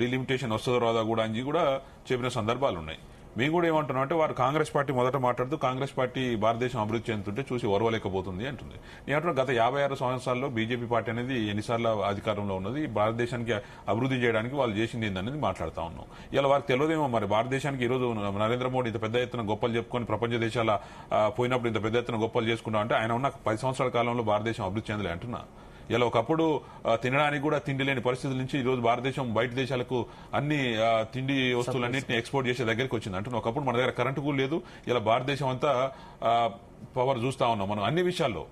డీలిమిటేషన్ వస్తుందో రాదా కూడా అని కూడా చెప్పిన సందర్భాలు ఉన్నాయి. మేము కూడా ఏమంటున్నాం అంటే, వారు కాంగ్రెస్ పార్టీ మొదట మాట్లాడుతూ కాంగ్రెస్ పార్టీ భారతదేశం అభివృద్ధి చెందుతుంటే చూసి ఓర్వలేకపోతుంది అంటుంది. నేను గత 56 సంవత్సరాల్లో బీజేపీ పార్టీ అనేది ఎన్నిసార్లు అధికారంలో ఉన్నది, భారతదేశానికి అభివృద్ధి చేయడానికి వాళ్ళు చేసింది ఏందనేది మాట్లాడుతా ఉన్నాం. ఇలా వారికి తెలియదేమో మరి భారతదేశానికి ఈ రోజు నరేంద్ర మోడీ ఇంత పెద్ద ఎత్తున గొప్పలు చెప్పుకొని ప్రపంచ దేశాల పోయినప్పుడు ఇంత పెద్ద ఎత్తున గొప్పలు చేసుకుంటాం అంటే ఆయన ఉన్న 10 సంవత్సరాల కాలంలో భారతదేశం అభివృద్ధి చెందలే అంటున్నా. ఇలా ఒకప్పుడు తినడానికి కూడా తిండి లేని పరిస్థితుల నుంచి ఈ రోజు భారతదేశం బయట దేశాలకు అన్ని తిండి వస్తువులన్నింటినీ ఎక్స్పోర్ట్ చేసే దగ్గరికి వచ్చింది అంటున్నా. ఒకప్పుడు మన దగ్గర కరెంటు కూడా లేదు. ఇలా భారతదేశం అంతా పవర్ చూస్తా ఉన్నాం మనం అన్ని విషయాల్లో.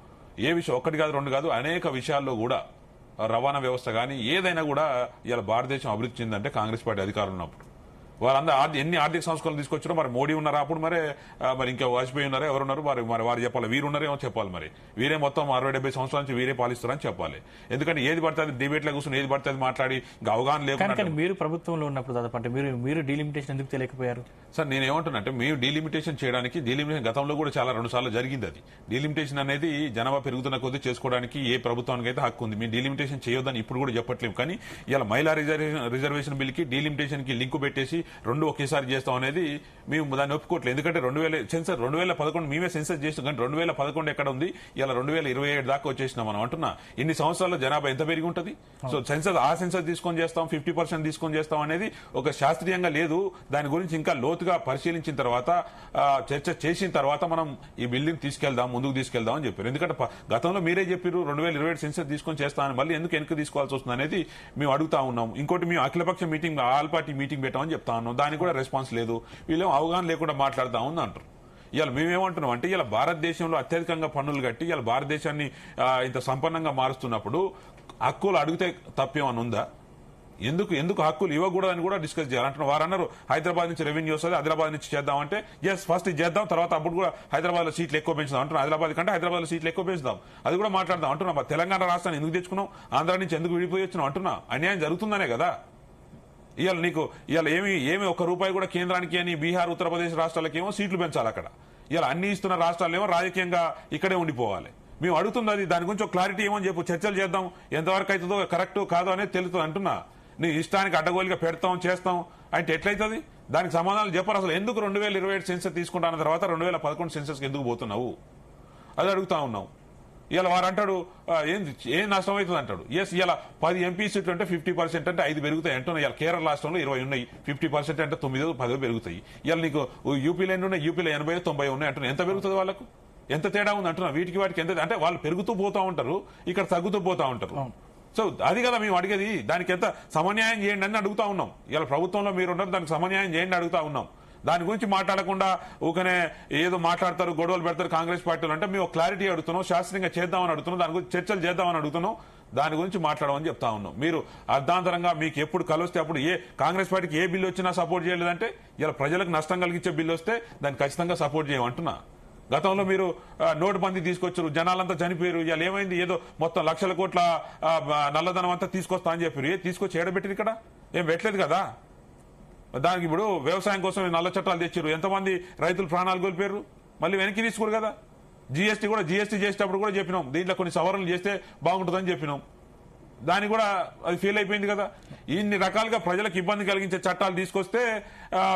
ఏ విషయం ఒక్కటి కాదు, రెండు కాదు, అనేక విషయాల్లో కూడా రవాణా వ్యవస్థ కానీ ఏదైనా కూడా ఇలా భారతదేశం అభివృద్ధి చెందంటే కాంగ్రెస్ పార్టీ అధికారం ఉన్నప్పుడు. వాళ్ళందరూ ఎన్ని ఆర్థిక సంస్కరణలు తీసుకొచ్చారో మరి మోడీ ఉన్నారా అప్పుడు, మరి ఇంకా వాజ్పేయి ఉన్నారా, ఎవరున్నారు మరి వారు చెప్పాలి, వీరున్నారేమో చెప్పాలి. మరి వీరే మొత్తం 60-70 సంవత్సరాల నుంచి వీరే పాలిస్తారని చెప్పాలి. ఎందుకంటే ఏది పడితే అది డిబేట్ లో కూర్చొని ఏది పడితే అది మాట్లాడి ఇంకా అవగాహన లేకుండా. మీరు ప్రభుత్వంలో ఉన్నప్పుడు దాదాపు మీరు డీలిమిటేషన్ ఎందుకు తెలియకపోయారు సార్? నేనేమంటున్నా అంటే మేము డీలిమిటేషన్ చేయడానికి గతంలో కూడా చాలా 2 సార్లు జరిగింది. అది డీలిమిటేషన్ అనేది జనాభా పెరుగుతున్న కొద్దీ చేసుకోవడానికి ఏ ప్రభుత్వానికి అయితే హక్కు ఉంది. మేము డీలిమిటేషన్ చేయొద్దని ఇప్పుడు కూడా చెప్పట్లేము. కానీ ఇలా మహిళా రిజర్వేషన్ బిల్ కి డీలిమిటేషన్ కి లింక్ పెట్టేసి రెండు ఒకేసారి చేస్తాం అనేది మేము దాన్ని ఒప్పుకోవట్లేదు. ఎందుకంటే 2011 మేమే సెన్సస్ చేస్తాం, కానీ 2011 ఎక్కడ ఉంది, ఇలా 2027 దాకా వచ్చేసినాం మనం అంటున్నా. ఇన్ని సంవత్సరాల్లో జనాభా ఎంత పెరిగి ఉంటుంది? సో ఆ సెన్సస్ తీసుకొని చేస్తాం, 50% తీసుకొని చేస్తాం అనేది ఒక శాస్త్రీయంగా లేదు. దాని గురించి ఇంకా లోతుగా పరిశీలించిన తర్వాత చర్చ చేసిన తర్వాత మనం ఈ బిల్డింగ్ తీసుకెళ్దాం, ముందుకు తీసుకెళ్దాం అని చెప్పారు. ఎందుకంటే గతంలో మీరే చెప్పారు 2027 సెన్సస్ తీసుకొని చేస్తామని, మళ్ళీ ఎందుకు వెనక్కి తీసుకోవాల్సి వస్తుంది అనేది మేము అడుగుతా ఉన్నాం. ఇంకోటి మేము అఖిలపక్ష మీటింగ్, ఆల్ పార్టీ మీటింగ్ పెట్టామని చెప్తా ఉన్నాం, దానికి కూడా రెస్పాన్స్ లేదు. వీళ్ళేమో అవగాహన లేకుండా మాట్లాడుతా ఉంది అంటారు. ఇవాళ మేమేమంటున్నాం అంటే, ఇలా భారతదేశంలో అత్యధికంగా పన్నులు కట్టి ఇలా భారతదేశాన్ని ఇంత సంపన్నంగా మారుస్తున్నప్పుడు హక్కులు అడిగితే తప్పేమని ఉందా? ఎందుకు హక్కులు ఇవ్వకూడదని కూడా డిస్కస్ చేయాలి అంటున్నారు. వారు అన్నారు హైదరాబాద్ నుంచి రెవెన్యూ వస్తుంది, ఆదిలాబాద్ నుంచి చేద్దామంటే ఎస్ ఫస్ట్ ఇది చేద్దాం, తర్వాత అప్పుడు కూడా హైదరాబాద్ లో సీట్లు ఎక్కువ పెంచుదాం అంటున్నాం. ఆదిలాబాద్ కంటే హైదరాబాద్ లో సీట్లు ఎక్కువ పెంచుదాం, అది కూడా మాట్లాడదాం అంటున్నా. తెలంగాణ రాష్ట్రాన్ని ఎందుకు తెచ్చుకున్నాం, ఆంధ్ర నుంచి ఎందుకు విడిపోయి వచ్చినాం అంటున్నా. అన్యాయం జరుగుతుందనే కదా. ఇవాళ ఏమి ఒక్క రూపాయి కూడా కేంద్రానికి అని బీహార్, ఉత్తరప్రదేశ్ రాష్ట్రాలకి ఏమో సీట్లు పెంచాలి అక్కడ. ఇలా అన్ని ఇస్తున్న రాష్ట్రాలు ఏమో రాజకీయంగా ఇక్కడే ఉండిపోవాలి. మేము అడుగుతుంది అది, దాని గురించి ఒక క్లారిటీ ఏమని చెప్పు, చర్చలు చేద్దాం, ఎంతవరకు అవుతుందో కరెక్ట్ కాదో అనేది తెలుస్తుంది అంటున్నా. నీ ఇష్టానికి అడ్డగోలుగా పెడతాం చేస్తాం అంటే ఎట్లయితుంది? దానికి సమాధానాలు చెప్పరు. అసలు ఎందుకు 2027 సెన్సస్ తీసుకుంటాన తర్వాత 2011 సెన్సస్ ఎందుకు పోతున్నావు అది అడుగుతా ఉన్నాం. ఇలా వారు అంటాడు ఏం నష్టం అవుతుంది అంటాడు. ఎస్ ఇలా 10 ఎంపీ సీట్లు అంటే 50% అంటే 5 పెరుగుతాయి అంటున్నాయి. ఇలా కేరళ రాష్ట్రంలో 20 ఉన్నాయి, 50% అంటే 9-10 పెరుగుతాయి. ఇలా నీకు యూపీలో ఎన్ని ఉన్నాయి, యూపీలో 80-90 ఉన్నాయి అంటున్నాయి. ఎంత పెరుగుతుంది వాళ్ళకు? ఎంత తేడా ఉంది అంటున్నా. వీటికి వాటికి ఎంత అంటే వాళ్ళు పెరుగుతూ పోతా ఉంటారు, ఇక్కడ తగ్గుతూ పోతా ఉంటారు. సో అది కదా మేము అడిగేది. దానికి ఎంత సమన్యాయం చేయండి అని అడుగుతా ఉన్నాం. ఇలా ప్రభుత్వంలో మీరు ఉండరు, దానికి సమన్యాయం చేయండి అడుగుతా ఉన్నాం. దాని గురించి మాట్లాడకుండా ఊకనే ఏదో మాట్లాడతారు, గొడవలు పెడతారు కాంగ్రెస్ పార్టీలు అంటే మేము క్లారిటీ అడుగుతున్నాం, శాస్త్రీయంగా చేద్దామని అడుగుతున్నాం, దాని గురించి చర్చలు చేద్దామని అడుగుతున్నాం, దాని గురించి మాట్లాడమని చెప్తా ఉన్నాం. మీరు అర్ధాంతరంగా మీకు ఎప్పుడు కలిస్తే అప్పుడు కాంగ్రెస్ పార్టీకి ఏ బిల్లు వచ్చినా సపోర్ట్ చేయలేదంటే, ఇలా ప్రజలకు నష్టం కలిగించే బిల్లు వస్తే దాన్ని ఖచ్చితంగా సపోర్ట్ చేయమంటున్నా. గతంలో మీరు నోటుబందీ తీసుకొచ్చారు, జనాలంతా చనిపోయారు. ఇవాళ ఏమైంది? ఏదో మొత్తం లక్షల కోట్ల నల్లధనం అంతా తీసుకొస్తా అని చెప్పారు. తీసుకొచ్చి ఏడబెట్టిరు? ఇక్కడ ఏం పెట్టలేదు కదా. దానికి ఇప్పుడు వ్యవసాయం కోసం నల్ల చట్టాలు తెచ్చారు, ఎంతమంది రైతులు ప్రాణాలు కోల్పోయారు, మళ్ళీ వెనక్కి తీసుకోరు కదా. జీఎస్టీ చేసేటప్పుడు కూడా చెప్పినాం దీంట్లో కొన్ని సవరణలు చేస్తే బాగుంటుందని చెప్పినాం, దాన్ని కూడా అది ఫెయిల్ అయిపోయింది కదా. ఇన్ని రకాలుగా ప్రజలకు ఇబ్బంది కలిగించే చట్టాలు తీసుకొస్తే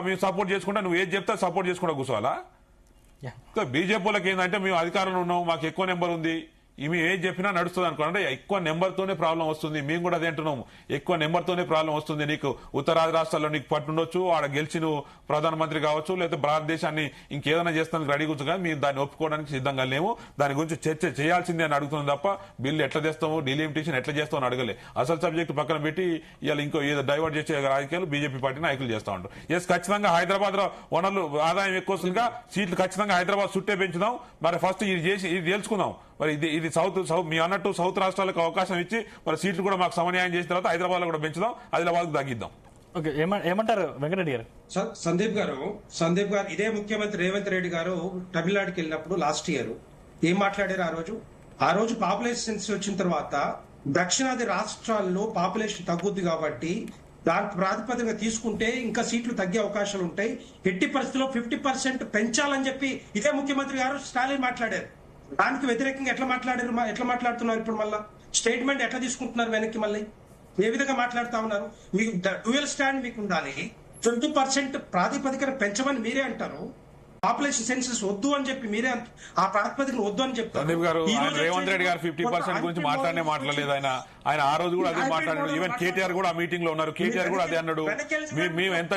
మేము సపోర్ట్ చేసుకుంటా, నువ్వు ఏది చెప్తే సపోర్ట్ చేసుకుంటా కూర్చోవాలా? బీజేపీ వాళ్ళకి ఏంటంటే మేము అధికారంలో ఉన్నాం, మాకు ఎక్కువ నెంబర్ ఉంది, మేము ఏం చెప్పినా నడుస్తుంది అనుకోండి. ఎక్కువ నెంబర్ తోనే ప్రాబ్లం వస్తుంది. మేము కూడా అదే అంటున్నాము, ఎక్కువ నెంబర్ తోనే ప్రాబ్లం వస్తుంది. నీకు ఉత్తరాది రాష్ట్రాల్లో నీకు పట్టుండొచ్చు, ఆడ గెలిచి నువ్వు ప్రధానమంత్రి కావచ్చు, లేదా భారతదేశాన్ని ఇంకేదైనా చేస్తానికి రెడీ కూర్చో, కానీ మేము దాన్ని ఒప్పుకోవడానికి సిద్ధంగా లేము. దాని గురించి చర్చ చేయాల్సిందే అని అడుగుతున్నాం తప్ప బిల్లు ఎట్లా తెస్తాము, డిలిమిటేషన్ ఎట్లా చేస్తామని అడగలే. అసలు సబ్జెక్టు పక్కన పెట్టి ఇవాళ ఇంకో ఏదో డైవర్ట్ చేసే రాజకీయాలు బీజేపీ పార్టీ నాయకులు చేస్తా ఉంటారు. ఎస్ ఖచ్చితంగా హైదరాబాద్ లో వనరులు ఆదాయం ఎక్కువ వస్తుందిగా, సీట్లు ఖచ్చితంగా హైదరాబాద్ చుట్టే పెంచుదాం. మరి ఫస్ట్ ఇది తెలుసుకుందాం. మరి ఇది సౌత్ మీ అన్నట్టు సౌత్ రాష్ట్రాలకు అవకాశం ఇచ్చి మరి సీట్లు కూడా మాకు సమన్యాయం చేసిన తర్వాత హైదరాబాద్ లో కూడా పెంచుదాం, ఆదిలాబాద్ తగ్గిద్దాం. ఏమంటారు వెంకటరెడ్డి గారు? సందీప్ గారు ఇదే ముఖ్యమంత్రి రేవంత్ రెడ్డి గారు తమిళనాడుకి వెళ్ళినప్పుడు లాస్ట్ ఇయర్ ఏం మాట్లాడారు? ఆ రోజు పాపులేషన్ సెన్సస్ వచ్చిన తర్వాత దక్షిణాది రాష్ట్రాల్లో పాపులేషన్ తగ్గుద్ది కాబట్టి దాని ప్రాతిపదికగా తీసుకుంటే ఇంకా సీట్లు తగ్గే అవకాశాలు ఉంటాయి, ఎట్టి పరిస్థితుల్లో 50% పెంచాలని చెప్పి ఇదే ముఖ్యమంత్రి గారు స్టాలిన్ మాట్లాడారు. దానికి వ్యతిరేకంగా ఎట్లా మాట్లాడుతున్నారు? ఇప్పుడు మళ్ళా స్టేట్మెంట్ ఎట్లా తీసుకుంటున్నారు వెనక్కి? మళ్ళీ ఏ విధంగా మాట్లాడుతా ఉన్నారు? మీకు డ్యూయల్ స్టాండ్ మీకు ఉండాలి. 20% ప్రాతిపదికన పెంచమని మీరే అంటారు, పాపులేషన్ సెన్సస్ వద్దు అని చెప్పి మీరే ఆ ప్రాతిపదికను వద్దు అని చెప్తారు. సందీప్ గారు, రేవంత్ రెడ్డి గారు 50% గురించి మాట్లాడలేదు. ఆయన ఆ రోజు కూడా అదే మాట్లాడాడు. ఈవెన్ కేటీఆర్ కూడా ఆ మీటింగ్ లో ఉన్నారు, కేటీఆర్ కూడా అదే అన్నాడు. మేము ఎంత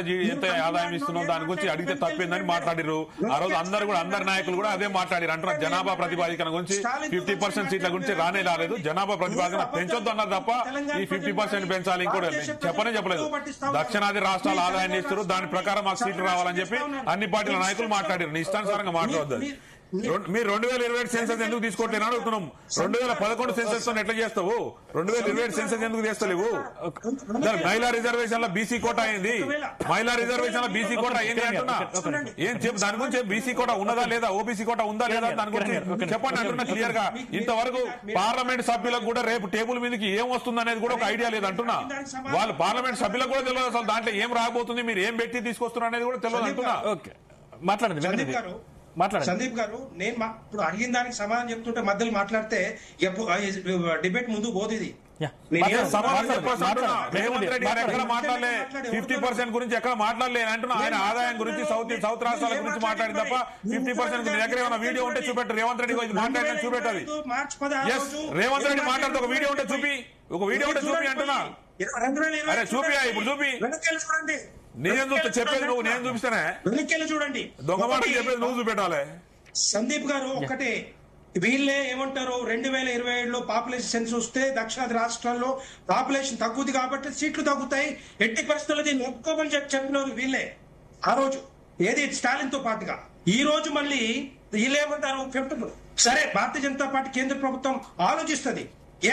ఆదాయం ఇస్తున్నాం దాని గురించి అడిగితే తప్పిందని మాట్లాడారు. ఆ రోజు అందరు నాయకులు కూడా అదే మాట్లాడారు. అంటున్నారు జనాభా ప్రతిపాదికన గురించి 50% సీట్ల గురించి రాలేదు, జనాభా ప్రతిపాదన పెంచొద్దు అన్నారు తప్ప ఈ 50% పెంచాలి ఇంకోటి చెప్పలేదు. దక్షిణాది రాష్ట్రాల ఆదాయాన్ని ఇస్తారు, దాని ప్రకారం మాకు సీట్లు రావాలని చెప్పి అన్ని పార్టీల నాయకులు మాట్లాడారు. నీ ఇష్టానుసారంగా మాట్లాడద్దు. మీరు 2027 సెన్సస్ ఎందుకు తీసుకోవట్లేదు అడుగుతున్నాం. 2011 సెన్సస్ తో ఎట్లా చేస్తావు? 2027 సెన్సస్ ఎందుకు చేస్తలేవు? మహిళా రిజర్వేషన్ లో బీసీ కోటా అయింది, మహిళా రిజర్వేషన్ లో బీసీ కోటా అయింది అంటున్నా. ఏం చెప్పు దాని గురించి? బీసీ కోటా ఉన్నదా లేదా, ఓబీసీ కోటా ఉందా లేదా దాని గురించి చెప్పండి అంటున్నా క్లియర్ గా. ఇంతవరకు పార్లమెంట్ సభ్యులకు కూడా రేపు టేబుల్ మీదకి ఏం వస్తుంది అనేది కూడా ఒక ఐడియా లేదు అంటున్నా. వాళ్ళు పార్లమెంట్ సభ్యులకు కూడా తెలియదు అసలు దాంట్లో ఏం రాబోతుంది, మీరు ఏం పెట్టి తీసుకొస్తున్నారు అనేది కూడా తెలియదు అంటున్నా. సందీప్ గారు, నేను ఇప్పుడు అడిగిన దానికి సమాధానం చెప్తుంటే మధ్యలో మాట్లాడితే డిబేట్ ముందు పోతుంది. యా. నేను మాట్లాడండి. సమాధానం మాట్లాడండి. చెప్పాల్సి అంటున్నా. మాట్లాడండి. రేవంత్ రెడ్డి గారు ఎక్కడ మాట్లాడలే, మాట్లాడే 50% గురించి ఎక్కడ మాట్లాడలే అంటున్నా. ఆయన ఆదాయం గురించి సౌత్ రాష్ట్రాల గురించి మాట్లాడి తప్ప 50% గురించి దగ్గర ఏమైనా వీడియో ఉంటే చూపెట్టు. రేవంత్ రెడ్డి గురించి మాట్లాడిన చూపెట్టది. మార్చి 16 ఎస్, రేవంత్ రెడ్డి మాట్లాడితే ఒక వీడియో ఉంటే చూపి, ఒక వీడియో ఉంటే చూపి అంటున్నా. 2020 అరే చూపి, ఇప్పుడు చూపి. వెనక్కి చూడండి, నేను చూస్తే చెప్పేది నువ్వు, నేను చూపిస్తానే. వెనక్కి చూడండి. దొంగ మాట చెప్పేది నువ్వు చూపెట్టాలి. సందీప్ గారు ఒకటే, వీళ్ళే ఏమంటారు, 2027లో పాపులేషన్ సెన్స్ వస్తే దక్షిణాది రాష్ట్రాల్లో పాపులేషన్ తగ్గుద్ది కాబట్టి సీట్లు తగ్గుతాయి, ఎట్టి పరిస్థితుల్లో దీన్ని ఒప్పుకోమని చెప్పినారు వీళ్ళే ఆ రోజు, ఏది స్టాలిన్ తో పాటుగా. ఈ రోజు మళ్ళీ వీళ్ళేమంటారు, 50. సరే, భారతీయ జనతా పార్టీ కేంద్ర ప్రభుత్వం ఆలోచిస్తుంది.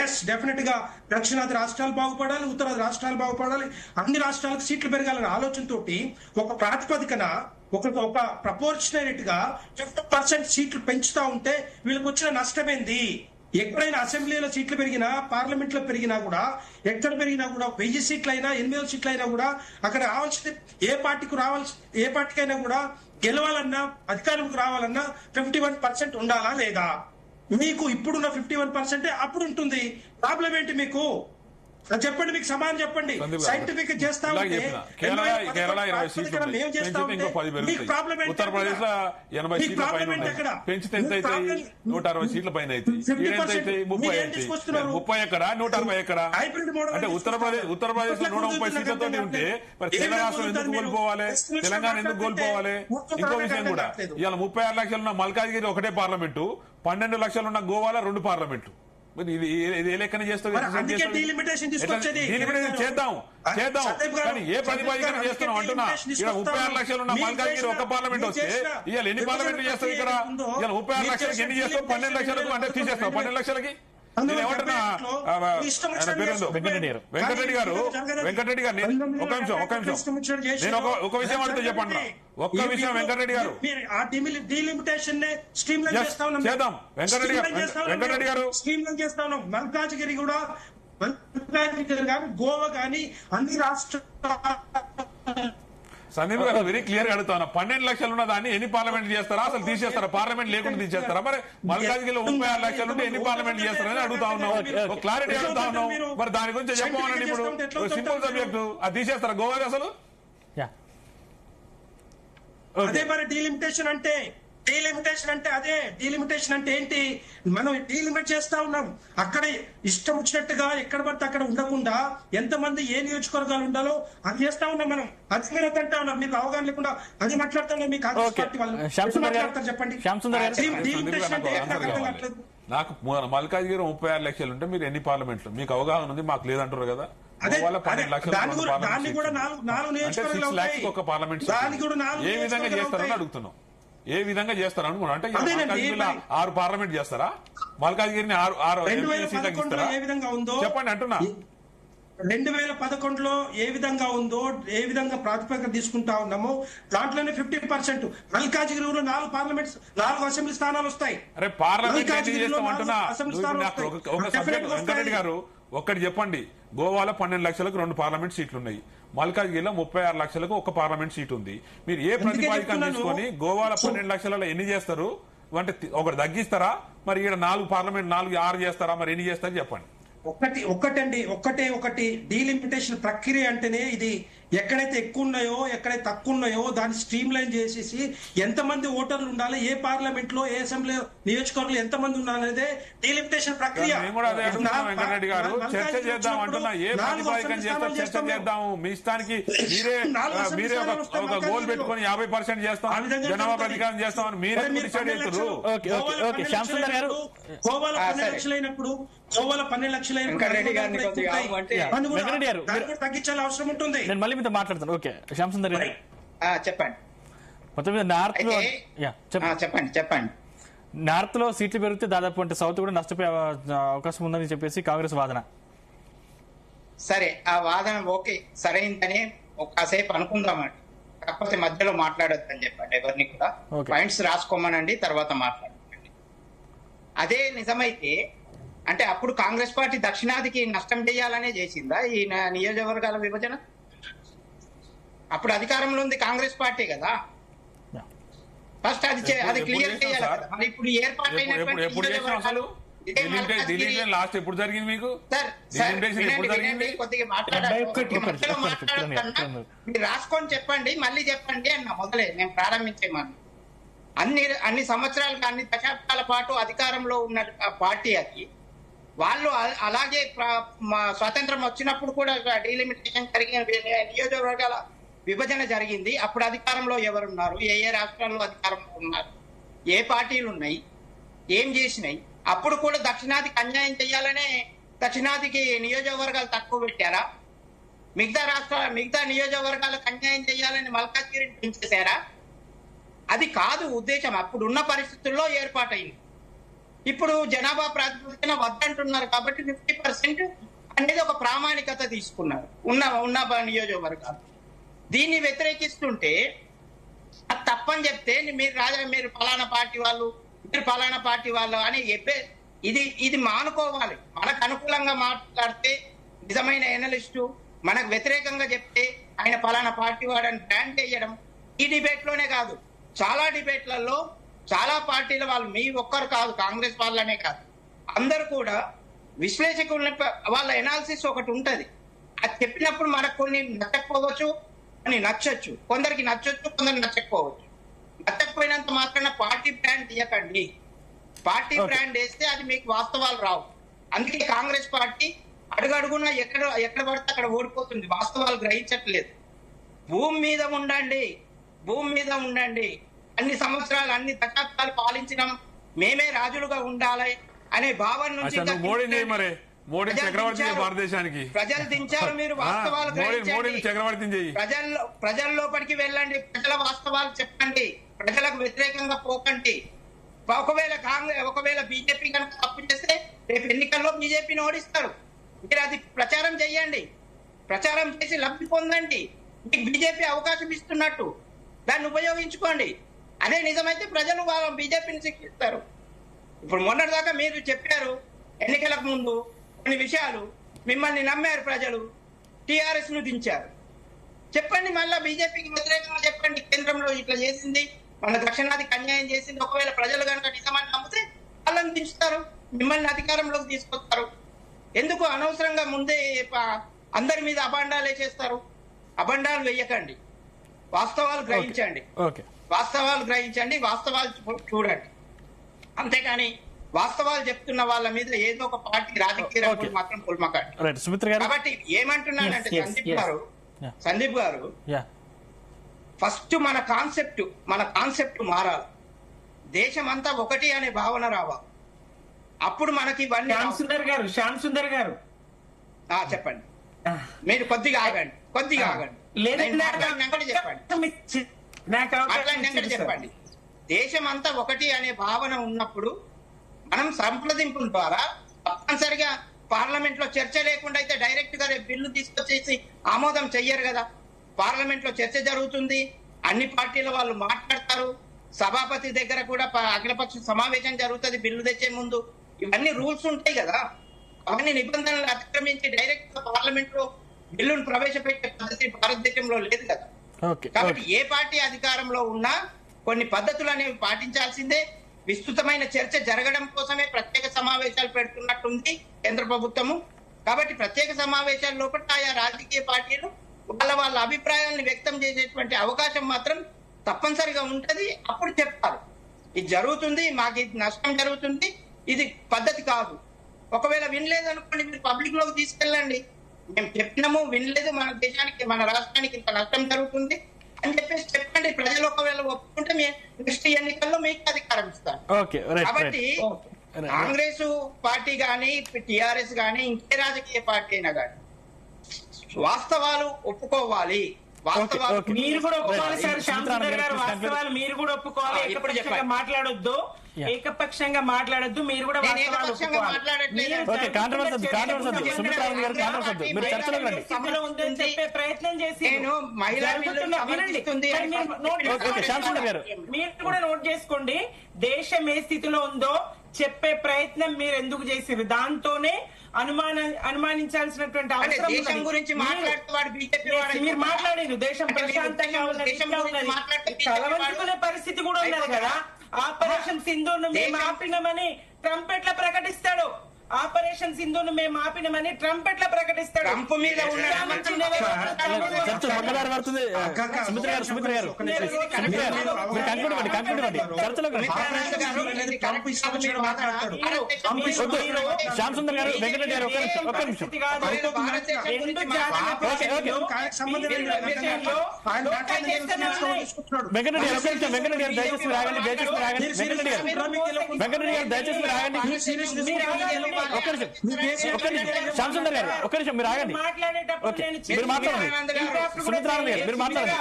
ఎస్, డెఫినెట్ గా దక్షిణాది రాష్ట్రాలు బాగుపడాలి, ఉత్తరాది రాష్ట్రాలు బాగుపడాలి, అన్ని రాష్ట్రాలకు సీట్లు పెరగాలనే ఆలోచనతోటి ఒక ప్రాతిపదికన ఒక ప్రపోర్షనేట్ గా 50% సీట్లు పెంచుతా ఉంటే వీళ్ళకి వచ్చిన నష్టమేంది? ఎక్కడైనా అసెంబ్లీలో సీట్లు పెరిగినా, పార్లమెంట్ లో పెరిగినా కూడా, ఎక్కడ పెరిగినా కూడా 1000 సీట్లైనా 800 సీట్లైనా కూడా అక్కడ రావాల్సింది ఏ పార్టీకైనా కూడా గెలవాలన్నా, అధికారంకు రావాలన్నా 51% ఉండాలా లేదా? మీకు ఇప్పుడున్న 51% అప్పుడు ఉంటుంది. ప్రాబ్లం ఏంటి మీకు? చెప్పండి, మీకు సమాధానం చెప్పండి. సైంటిఫిక్ చేస్తా ఉంటే కేరళ 20 సీట్లు మేము చేస్తా ఉంటే మీకు ప్రాబ్లం ఏంటి? ఉత్తరప్రదేశ్ లో 80 సీట్ల పైన పెంచితే ఎంత అయితే 160 సీట్ల పైన అయితే 30 అయితే 30 ఎక్కడ 160 ఎక్కడ? అంటే ఉత్తరప్రదేశ్ లో 130 సీట్లతో ఉంటే మరి కేరళ రాష్ట్రం ఎందుకు కోల్పోవాలి, తెలంగాణ ఎందుకు కోల్పోవాలి? ఇంకో విషయం కూడా, ఇవాళ 36 లక్షలు ఉన్న మల్కాజ్గిరి ఒకటే పార్లమెంటు, 12 లక్షలు ఉన్న గోవాలో 2 పార్లమెంట్లు. ఇది ఏ లెక్కన చేస్తావు? చేద్దాం కానీ ఏ ప్రతిపాదికన చేస్తున్నాం అంటున్నా. ఇక్కడ 36 లక్షలు ఉన్న మల్కాజ్గిరి ఒక పార్లమెంట్ వస్తే ఇవాళ ఎన్ని పార్లమెంట్లు చేస్తావు? ఇక్కడ ఇవాళ 36 లక్షలకి ఎన్ని చేస్తావు? 12 లక్షలకు అంటే తీసేస్తావు. 12 లక్షలకి ఏమంటున్నా, వెంకటరెడ్డి గారు ఒక నిమిషం నేను ఒక విషయం అడిగితే చెప్పండి. ఒక్క విషయం వెంకటరెడ్డి గారు చేద్దాం. వెంకటరెడ్డి గారు చేస్తా ఉన్నాం. మల్కాజ్గిరి కూడా, గోవా కానీ అన్ని రాష్ట్రాలు. సందీప్ గారు వెరీ క్లియర్ గా అడుగుతా ఉన్నా, 12 లక్షలు ఉన్న దాన్ని ఎన్ని పార్లమెంట్ చేస్తారా? అసలు తీసేస్తారా? పార్లమెంట్ లేకుండా తీసేస్తారా? మరి మల్కాజ్గిరిలో 36 లక్షలు ఉంటే ఎన్ని పార్లమెంట్ చేస్తారని అడుగుతా ఉన్నాం. ఒక క్లారిటీ అడుగుతా ఉన్నాం. మరి దాని గురించి చెప్పమనండి. ఇప్పుడు సింపుల్ సబ్జెక్టు, అది తీసేస్తారా గోవాకి అసలు? అదే మరి డీలిమిటేషన్ అంటే అదే. డీలిమిటేషన్ అంటే ఏంటి? మనం డీలిమిట్ చేస్తా ఉన్నాం. అక్కడ ఇష్టం వచ్చినట్టుగా ఎక్కడ పడితే అక్కడ ఉండకుండా ఎంతమంది ఏ నియోజకవర్గాలు ఉండాలో అది చేస్తా ఉన్నాం మనం. అది మీరు అంటా ఉన్నాం, మీకు అవగాహన లేకుండా అది మాట్లాడుతా ఉన్నాం. మీకు మాట్లాడతారు చెప్పండి. డీలిమిటేషన్ అంటే నాకు మల్కాజ్గిరి 36 లక్షలు ఉంటే మీరు ఎన్ని పార్లమెంట్లు? మీకు అవగాహన ఉంది, మాకు లేదంటారు కదా. దాన్ని కూడా 4 నియోజకవర్గాలు ఒక పార్లమెంట్ ఏ విధంగా చేస్తారని అడుగుతున్నాం. ఏ విధంగా చేస్తారు అనుకున్నా అంటే 6 పార్లమెంట్ చేస్తారా? మల్కాజ్గిరిని 6 సీట్లకు ఇస్తారా? చెప్పండి అంటున్నా. 2011లో ఏ విధంగా ఉందో, ఏ విధంగా ప్రాతిపదిక తీసుకుంటా ఉన్నామో దాంట్లోనే 50%. మల్కాజ్గిరిలో 4 పార్లమెంట్స్, 4 అసెంబ్లీ స్థానాలు వస్తాయి. అరే పార్లమెంట్ చేస్తామంటున్నా. వెంకటరెడ్డి గారు ఒక్కటి చెప్పండి, గోవాలో 12 లక్షలకు 2 పార్లమెంట్ సీట్లు ఉన్నాయి, మల్కాజ్గిరిలో 36 లక్షలకు 1 పార్లమెంట్ సీట్ ఉంది. మీరు ఏ ప్రతిపాదికను తీసుకొని గోవాలో 12 లక్షలలో ఎన్ని చేస్తారు? అంటే ఒకటి తగ్గిస్తారా? మరి ఇక్కడ 4 పార్లమెంట్ 6 చేస్తారా? మరి ఎన్ని చేస్తారు చెప్పండి. ఒకటి డీలిమిటేషన్ ప్రక్రియ అంటేనే ఇది. ఎక్కడైతే ఎక్కువ ఉన్నాయో, ఎక్కడైతే తక్కువ ఉన్నాయో దాన్ని స్ట్రీమ్ లైన్ చేసేసి ఎంతమంది ఓటర్లు ఉండాలి, ఏ పార్లమెంట్ లో, ఏ అసెంబ్లీ నియోజకవర్గంలో ఎంతమంది ఉండాలనేదే డీలిమిటేషన్ ప్రక్రియ. వెంకటరెడ్డి గారు చర్చ చేద్దాం అంటున్నా. ఏ ప్రతిపాదికం చేస్తారు? చర్చ చేద్దాం. మీ ఇష్టానికి మీరే ఒక గోల్ పెట్టుకుని 50% చేస్తాం, జనాభా ప్రతిపాదన చేస్తామని మీరే డిసైడ్ చేస్తారు. గోవాలో 12 లక్షలు అయినప్పుడు, గోవాలో 12 లక్షలు తగ్గించాల్సిన అవసరం ఉంటుంది. నేను మళ్ళీ మీతో మాట్లాడతాను. ఓకే, శ్యామ్ సుందర్ గారు చెప్పండి. మొత్తం మీద నార్త్ లో చెప్పండి. నార్త్ లో సీట్లు పెరిగితే దాదాపు అంటే సౌత్ కూడా నష్టపోయే అవకాశం ఉందని చెప్పేసి కాంగ్రెస్ వాదన. సరే, ఆ వాదన ఓకే, సరైందని కాసేపు అనుకుందామండి. కాకపోతే మధ్యలో మాట్లాడొద్దని చెప్పండి. ఎవరిని కూడా పాయింట్స్ రాసుకోమనండి, తర్వాత మాట్లాడండి. అదే నిజమైతే అంటే అప్పుడు కాంగ్రెస్ పార్టీ దక్షిణాదికి నష్టం చేయాలనే చేసిందా ఈ నియోజకవర్గాల విభజన? అప్పుడు అధికారంలో ఉంది కాంగ్రెస్ పార్టీ కదా. ఫస్ట్ అది క్లియర్ చేయాలి కదా. మరి ఇప్పుడు ఏర్పాటు అయినటువంటి ఇదే మల్కాజ్గిరి. డిలిమిటేషన్ లాస్ట్ ఎప్పుడు జరిగింది మీకు? సార్ డిలిమిటేషన్ ఎప్పుడు జరిగింది? కొద్దిగా మీరు రాసుకొని చెప్పండి, మళ్ళీ చెప్పండి అన్న మొదలే నేను ప్రారంభించేమన్నా. అన్ని సంవత్సరాలుగా అన్ని దశాబ్దాల పాటు అధికారంలో ఉన్న పార్టీ అది. వాళ్ళు అలాగే స్వాతంత్రం వచ్చినప్పుడు కూడా డీలిమిటేషన్ జరిగిన నియోజకవర్గాల విభజన జరిగింది. అప్పుడు అధికారంలో ఎవరున్నారు, ఏ ఏ రాష్ట్రాల్లో అధికారంలో ఉన్నారు, ఏ పార్టీలు ఉన్నాయి, ఏం చేసినాయి. అప్పుడు కూడా దక్షిణాదికి అన్యాయం చేయాలనే దక్షిణాదికి నియోజకవర్గాలు తక్కువ పెట్టారా? మిగతా నియోజకవర్గాలకు అన్యాయం చేయాలని మల్కాజ్గిరిని పెంచేశారా? అది కాదు ఉద్దేశం. అప్పుడు ఉన్న పరిస్థితుల్లో ఏర్పాటైంది. ఇప్పుడు జనాభా ప్రాతిపదికన వద్దంటున్నారు కాబట్టి 50% అనేది ఒక ప్రామాణికత తీసుకున్నారు ఉన్న నియోజకవర్గాలు. దీన్ని వ్యతిరేకిస్తుంటే అది తప్పని చెప్తే మీరు ఫలానా పార్టీ వాళ్ళు, మీరు ఫలానా పార్టీ వాళ్ళు అని చెప్పే ఇది మానుకోవాలి. మనకు అనుకూలంగా మాట్లాడితే నిజమైన ఎనలిస్టు, మనకు వ్యతిరేకంగా చెప్తే ఆయన ఫలానా పార్టీ వాడని బ్యాన్ చేయడం. ఈ డిబేట్ లోనే కాదు, చాలా డిబేట్లలో చాలా పార్టీల వాళ్ళు, మీ ఒక్కరు కాదు, కాంగ్రెస్ వాళ్ళనే కాదు, అందరు కూడా విశ్లేషకుల వాళ్ళ ఎనాలిసిస్ ఒకటి ఉంటది. అది చెప్పినప్పుడు మనకు కొన్ని నచ్చకపోవచ్చు, కొన్ని నచ్చొచ్చు, కొందరికి నచ్చొచ్చు, కొందరికి నచ్చకపోవచ్చు. నచ్చకపోయినంత మాత్రాన పార్టీ బ్రాండ్ తీయకండి. పార్టీ బ్రాండ్ వేస్తే అది మీకు వాస్తవాలు రావు. అందుకే కాంగ్రెస్ పార్టీ అడుగడుగునా ఎక్కడ పడితే అక్కడ ఓడిపోతుంది, వాస్తవాలు గ్రహించట్లేదు. భూమి మీద ఉండండి, అన్ని సంవత్సరాలు అన్ని దశాబ్దాలు పాలించిన మేమే రాజులుగా ఉండాలి అనే భావన నుంచి మోడీ చక్రవర్తి భారతదేశానికి ప్రజలు దించారు. మీరు వాస్తవాలు చక్రవర్తి ప్రజల లోపలికి వెళ్ళండి, ప్రజల వాస్తవాలు చెప్పండి, ప్రజలకు వ్యతిరేకంగా పోకండి. ఒకవేళ బీజేపీ కనుక తప్పు చేస్తే రేపు ఎన్నికల్లో బీజేపీని ఓడిస్తారు. మీరు అది ప్రచారం చేయండి, ప్రచారం చేసి లబ్ధి పొందండి. మీకు బీజేపీ అవకాశం ఇస్తున్నట్టు దాన్ని ఉపయోగించుకోండి. అదే నిజమైతే ప్రజలు వాళ్ళ బీజేపీని శిక్షిస్తారు. ఇప్పుడు మొన్నటిదాకా మీరు చెప్పారు ఎన్నికలకు ముందు కొన్ని విషయాలు, మిమ్మల్ని నమ్మారు ప్రజలు, టిఆర్ఎస్ ను దించారు. చెప్పండి, మళ్ళా బీజేపీకి వ్యతిరేకంగా చెప్పండి, కేంద్రంలో ఇట్లా చేసింది, మన దక్షిణాదికి అన్యాయం చేసింది. ఒకవేళ ప్రజలు కనుక నిజమని నమ్మితే వాళ్ళని దించుతారు, మిమ్మల్ని అధికారంలోకి తీసుకొస్తారు. ఎందుకు అనవసరంగా ముందే అందరి మీద అభాండాలు వేసేస్తారు? అభాండాలు వేయకండి, వాస్తవాలు గ్రహించండి, వాస్తవాలు చూడండి. అంతేకాని వాస్తవాలు చెప్తున్న వాళ్ళ మీద ఏదో ఒక పార్టీ రాజకీయ రంగులు మాత్రం కొల్మకండి. కాబట్టి ఏమంటున్నానంటే సందీప్ గారు ఫస్ట్ మన కాన్సెప్ట్ మారాలి. దేశం అంతా ఒకటి అనే భావన రావాలి. అప్పుడు మనకి ఇవన్నీ. శ్యామ్ సుందర్ గారు చెప్పండి. మీరు కొద్దిగా ఆగండి. చెప్పండి. దేశం అంతా ఒకటి అనే భావన ఉన్నప్పుడు మనం సంప్రదింపుల ద్వారా తప్పనిసరిగా పార్లమెంట్ లో చర్చ లేకుండా అయితే డైరెక్ట్ గా బిల్లు తీసుకొచ్చేసి ఆమోదం చెయ్యరు కదా. పార్లమెంట్ లో చర్చ జరుగుతుంది, అన్ని పార్టీల వాళ్ళు మాట్లాడతారు, సభాపతి దగ్గర కూడా అఖిలపక్ష సమావేశం జరుగుతుంది బిల్లు తెచ్చే ముందు. ఇవన్నీ రూల్స్ ఉంటాయి కదా. అవన్నీ నిబంధనలు అతిక్రమించి డైరెక్ట్ గా పార్లమెంట్ లో బిల్లును ప్రవేశపెట్టే పద్ధతి భారతదేశంలో లేదు కదా. కాబట్టి ఏ పార్టీ అధికారంలో ఉన్నా కొన్ని పద్ధతులు అనేవి పాటించాల్సిందే. విస్తృతమైన చర్చ జరగడం కోసమే ప్రత్యేక సమావేశాలు పెడుతున్నట్టుంది కేంద్ర ప్రభుత్వము. కాబట్టి ప్రత్యేక సమావేశాల లోపల ఆయా రాజకీయ పార్టీలు వాళ్ళ అభిప్రాయాలను వ్యక్తం చేసేటువంటి అవకాశం మాత్రం తప్పనిసరిగా ఉంటది. అప్పుడు చెప్తారు ఇది జరుగుతుంది, మాకు ఇది నష్టం జరుగుతుంది, ఇది పద్ధతి కాదు. ఒకవేళ వినలేదనుకోండి, మీరు పబ్లిక్ లోకి తీసుకెళ్ళండి, మేము చెప్పినాము వినలేదు, మన దేశానికి మన రాష్ట్రానికి ఇంత నష్టం జరుగుతుంది అని చెప్పేసి చెప్పండి. ప్రజలు ఒకవేళ ఒప్పుకుంటే నెక్స్ట్ ఎన్నికల్లో మీకు అధికారం ఇస్తారు. కాబట్టి కాంగ్రెస్ పార్టీ గాని టిఆర్ఎస్ గాని ఇంకే రాజకీయ పార్టీ అయినా గాని వాస్తవాలు ఒప్పుకోవాలి. మీరు కూడా ఒప్పుకోవాలి సార్. శ్యామసుందర్ గారు వాస్తవాలు మీరు కూడా ఒప్పుకోవాలి. మాట్లాడొద్దు, ఏకపక్షంగా మాట్లాడొద్దు. మీరు కూడా చెప్పే ప్రయత్నం చేసి మీరు కూడా నోట్ చేసుకోండి. దేశం ఏ స్థితిలో ఉందో చెప్పే ప్రయత్నం మీరు ఎందుకు చేసారు? దాంతోనే అనుమానించాల్సినటువంటి అవసరం గురించి మీరు మాట్లాడారు. దేశం ప్రశాంతంగా ఉన్నది, తలవంచుకునే పరిస్థితి కూడా ఉన్నది కదా. ఆపరేషన్ సింధూర్ను మేము ఆపినామని ట్రంప్ ఎట్లా ప్రకటిస్తాడు? ఆపరేషన్ సింధూను మేము ఆపినామని ట్రంప్ ఎట్లా ప్రకటిస్తాడు? ట్రంప్ మీద ఉన్న చర్చ పక్కదారి పడుతుంది. సుమిత్ర గారు మీరు కంక్లూడ్ ఇవ్వండి చర్చలో ట్రంప్ ఇష్టం వచ్చినట్టు మాట్లాడతాడు. శ్యామ్ సుందర్ గారు, వెంకటరెడ్డి గారు ఒక్క నిమిషం. వెంకటరెడ్డి గారు దయచేసి రాగండి. వెంకటరెడ్డి గారు దయచేసి రాగండి. ఒక్క నిమిషం శ్యామ్ సుందర్ గారు, ఒక్క నిమిషం మీరు ఆగండి. ఓకే, మీరు మాట్లాడండి. సుమిత్రానంద గారు మీరు మాట్లాడండి.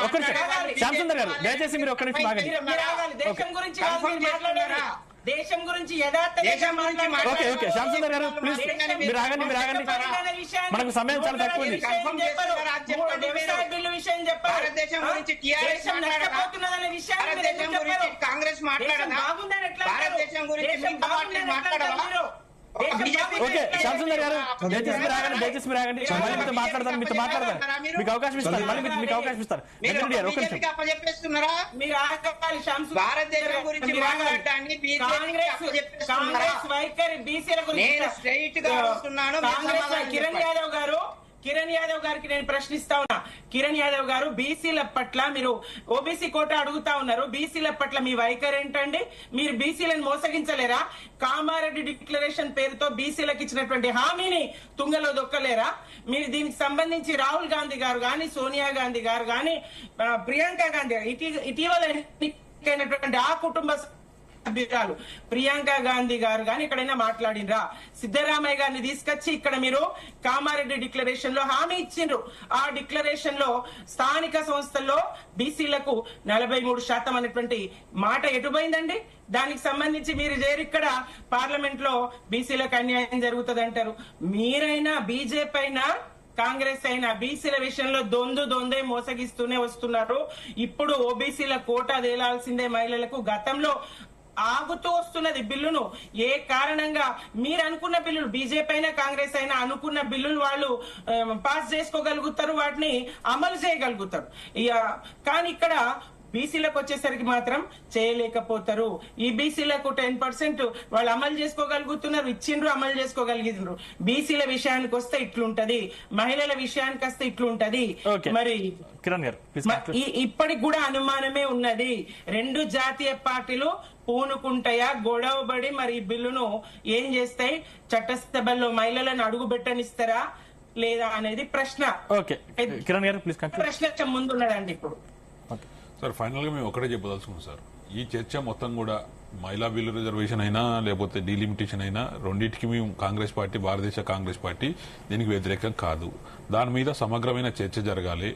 ఒక్క నిమిషం శ్యామ్ సుందర్ గారు దయచేసి మీరు ఒక్క నిమిషం ఆగండి. దేశం గురించి యథార్థ ఓకే శ్యామ్ సుందర్ గారు ప్లీజ్ మీరు ఆగండి. మనకు సమయం చాలా తక్కువ ఉంది. బిల్లు విషయం చెప్పారు. భారతదేశం గురించి టీఆర్ఎస్ నష్టపోతున్నదనే విషయాన్ని కాంగ్రెస్ మాట్లాడదా? భారతదేశం గురించి మాట్లాడవా? ఓకే శ్యామ్ సుందర్ గారు దయచేసి మీరు ఆగండి. మళ్ళీ మీతో మాట్లాడతాను. మీకు అవకాశం ఇస్తారు. మీకు అవకాశం ఇస్తారు. వెంకటరెడ్డి గారు ఒక్క నిమిషం. చెప్పేస్తున్నారా? మీరు భారతదేశం గురించి మాట్లాడటాన్ని కాంగ్రెస్ వైఖరి బీసీల నేను స్ట్రైట్ గా వస్తున్నాను. కిరణ్ యాదవ్ గారికి నేను ప్రశ్నిస్తా ఉన్నా. కిరణ్ యాదవ్ గారు, బీసీల పట్ల మీరు ఓబీసీ కోట అడుగుతా ఉన్నారు. బీసీల పట్ల మీ వైఖరి ఏంటండి? మీరు బీసీలను మోసగించలేరా? కామారెడ్డి డిక్లరేషన్ పేరుతో బీసీలకు ఇచ్చినటువంటి హామీని తుంగలో దొక్కలేరా? మీరు దీనికి సంబంధించి రాహుల్ గాంధీ గారు గాని, సోనియా గాంధీ గారు గాని, ప్రియాంక గాంధీ ఇటీవల ఎన్నికైనటువంటి ఆ కుటుంబ అభ్యురాలు ప్రియాంక గాంధీ గారు గాని ఎక్కడైనా మాట్లాడినరా? సిద్ధరామయ్య గారిని తీసుకొచ్చి ఇక్కడ మీరు కామారెడ్డి డిక్లరేషన్ లో హామీ ఇచ్చిండ్రు. ఆ డిక్లరేషన్ లో స్థానిక సంస్థల్లో బీసీలకు 43% అనేటువంటి మాట ఎటుపోయిందండి? దానికి సంబంధించి మీరు ఇక్కడ పార్లమెంట్ లో బీసీలకు అన్యాయం జరుగుతుంది అంటారు. మీరైనా బీజేపీ అయినా కాంగ్రెస్ అయినా బీసీల విషయంలో దొందే మోసగిస్తూనే వస్తున్నారు. ఇప్పుడు ఓబీసీల కోటా తేలాల్సిందే మహిళలకు. గతంలో ఆగుతూ వస్తున్నది బిల్లును. ఏ కారణంగా మీరు అనుకున్న బిల్లులు, బీజేపీ అయినా కాంగ్రెస్ అయినా అనుకున్న బిల్లులు వాళ్ళు పాస్ చేసుకోగలుగుతారు, వాటిని అమలు చేయగలుగుతారు. కానీ ఇక్కడ బీసీలకు వచ్చేసరికి మాత్రం చేయలేకపోతారు. ఈ బీసీలకు 10% వాళ్ళు అమలు చేసుకోగలుగుతున్నారు, ఇచ్చిండ్రు, అమలు చేసుకోగలిగినారు. బీసీల విషయానికి వస్తే ఇట్లుంటది, మహిళల విషయానికి వస్తే ఇట్లుంటది. మరి కిరణ్ గారు ఇప్పటికి కూడా అనుమానమే ఉన్నది. రెండు జాతీయ పార్టీలు పూనుకుంటాయా, గొడవబడి మరి ఈ బిల్లును ఏం చేస్తాయి? చట్టసభల్లో మహిళలను అడుగు పెట్టనిస్తారా లేదా అనేది ప్రశ్న. కిరణ్ గారు ప్లీజ్ ప్రశ్న ముందున్నదండి. ఇప్పుడు సార్ ఫైనల్ గా మేము ఒకటే చెప్పదలుచుకున్నాం సార్. ఈ చర్చ మొత్తం కూడా మహిళా బిల్లు రిజర్వేషన్ అయినా లేకపోతే డీలిమిటేషన్ అయినా రెండింటికి మేము కాంగ్రెస్ పార్టీ, భారతదేశ కాంగ్రెస్ పార్టీ దీనికి వ్యతిరేకం కాదు. దాని మీద సమగ్రమైన చర్చ జరగాలి.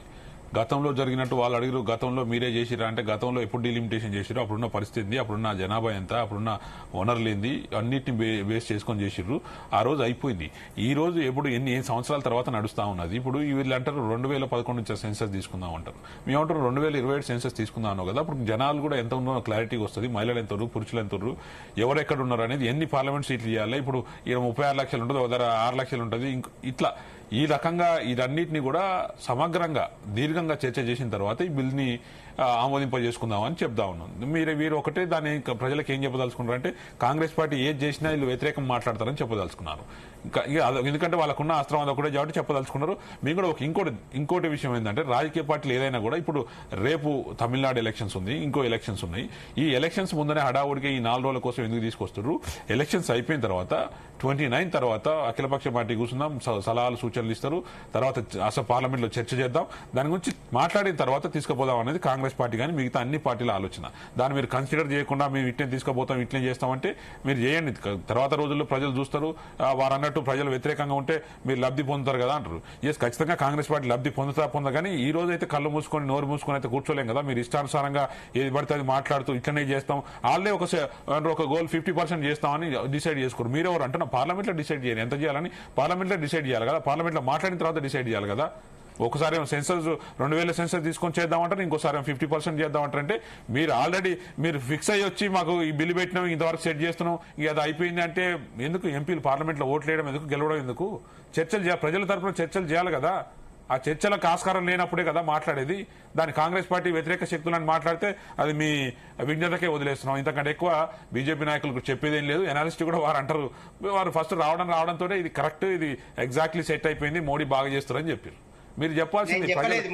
గతంలో జరిగినట్టు వాళ్ళు అడిగారు, గతంలో మీరే చేసిరా అంటే గతంలో ఎప్పుడు డీలిమిటేషన్ చేసిరు, అప్పుడున్న పరిస్థితి, అప్పుడున్న జనాభా ఎంత, అప్పుడున్న వనరులు ఏంది, అన్నిటిని బేస్ చేసుకొని చేసిర్రు. ఆ రోజు అయిపోయింది. ఈ రోజు ఎప్పుడు ఎన్ని సంవత్సరాల తర్వాత నడుస్తా ఉన్నది. ఇప్పుడు వీళ్ళు అంటారు 2011 నుంచి సెన్సస్ తీసుకుందాం అంటారు. మేమంటారు 2027 సెన్సస్ తీసుకుందాం అన్నావు కదా. అప్పుడు జనాలు కూడా ఎంత ఉందో క్లారిటీ వస్తుంది. మహిళలు ఎంత ఉన్నారు, పురుషులు ఎంత ఉన్నారు, ఎవరెక్కడ ఉన్నారు అనేది, ఎన్ని పార్లమెంట్ సీట్లు ఇవ్వాలి. ఇప్పుడు 36 లక్షలు ఉంటుంది, 6 లక్షలు ఉంటుంది. ఇట్లా ఈ రకంగా ఇదన్నిటిని కూడా సమగ్రంగా దీర్ఘంగా చర్చ చేసిన తర్వాత ఈ బిల్ ని ఆమోదింపజేసుకుందామని చెప్తా ఉన్నాం. వీరు ఒకటే దాన్ని ప్రజలకు ఏం చెప్పదలుచుకున్నారు అంటే కాంగ్రెస్ పార్టీ ఏది చేసినా వీళ్ళు వ్యతిరేకం మాట్లాడతారని చెప్పదలుచుకున్నారు. ఎందుకంటే వాళ్ళకున్న అస్త్రం ఒకటే కాబట్టి చెప్పదలుచుకున్నారు. మేము కూడా ఇంకోటి విషయం ఏంటంటే రాజకీయ పార్టీలు ఏదైనా కూడా ఇప్పుడు రేపు తమిళనాడు ఎలక్షన్స్ ఉంది, ఇంకో ఎలక్షన్స్ ఉన్నాయి. ఈ ఎలక్షన్స్ ముందనే హడావుడిగా ఈ 4 రోజుల కోసం ఎందుకు తీసుకొస్తారు? ఎలక్షన్స్ అయిపోయిన తర్వాత 29 తర్వాత అఖిలపక్ష పార్టీ కూర్చుందాం, సలహాలు సూచనలు ఇస్తారు, తర్వాత అసలు పార్లమెంట్ లో చర్చ చేద్దాం, దాని గురించి మాట్లాడిన తర్వాత తీసుకుపోదాం అనేది కాంగ్రెస్ పార్టీ కానీ మిగతా అన్ని పార్టీల ఆలోచన. దాన్ని మీరు కన్సిడర్ చేయకుండా మేము ఇట్లే తీసుకుపోతాం, ఇట్లే చేస్తామంటే మీరు చేయండి. తర్వాత రోజుల్లో ప్రజలు చూస్తారు, వారు అన్నట్టు ప్రజలు వ్యతిరేకంగా ఉంటే మీరు లబ్ధి పొందుతారు కదా అంటారు. ఎస్, ఖచ్చితంగా కాంగ్రెస్ పార్టీ లబ్ధి పొందదు. కానీ ఈ రోజు అయితే కళ్ళు మూసుకొని నోరు మూసుకొని అయితే కూర్చోలేం కదా. మీరు ఇష్టానుసారంగా ఏది పడితే అది మాట్లాడుతూ ఇట్లనే చేస్తాం, వాళ్ళే ఒక గోల్ 50% చేస్తామని డిసైడ్ చేసుకోరు. మీరెవరు అంటే పార్లమెంట్ లో డిసైడ్ చేయాలి ఎంత చేయాలని, పార్లమెంట్ లో డిసైడ్ చేయాలి కదా. పార్లమెంట్ లో మాట్లాడిన తర్వాత డిసైడ్ చేయాలి కదా. ఒకసారి సెన్సస్ 2000 సెన్సస్ తీసుకొని చేద్దామంటారు, ఇంకోసారి 50% చేద్దామంటారంటే మీరు ఆల్రెడీ మీరు ఫిక్స్ అయ్యి వచ్చి మాకు ఈ బిల్లు పెట్టినాం, ఇంతవరకు సెట్ చేస్తున్నాం, ఇక అది అయిపోయింది అంటే ఎందుకు ఎంపీలు పార్లమెంట్ లో ఓట్లు వేయడం ఎందుకు, గెలవడం ఎందుకు? చర్చలు చేయాలి, ప్రజల తరఫున చర్చలు చేయాలి కదా. ఆ చర్చలకు ఆస్కారం లేనప్పుడే కదా మాట్లాడేది. దాని కాంగ్రెస్ పార్టీ వ్యతిరేక శక్తులను మాట్లాడితే అది మీ విజ్ఞతకే వదిలేస్తున్నాం. ఇంతకంటే ఎక్కువ బీజేపీ నాయకులకు చెప్పేదేం లేదు. ఎనాలిస్ట్ కూడా వారు అంటారు, వారు ఫస్ట్ రావడంతో ఇది కరెక్ట్, ఇది ఎగ్జాక్ట్లీ సెట్ అయిపోయింది, మోడీ బాగా చేస్తారని చెప్పారు. మీరు చెప్పాల్సింది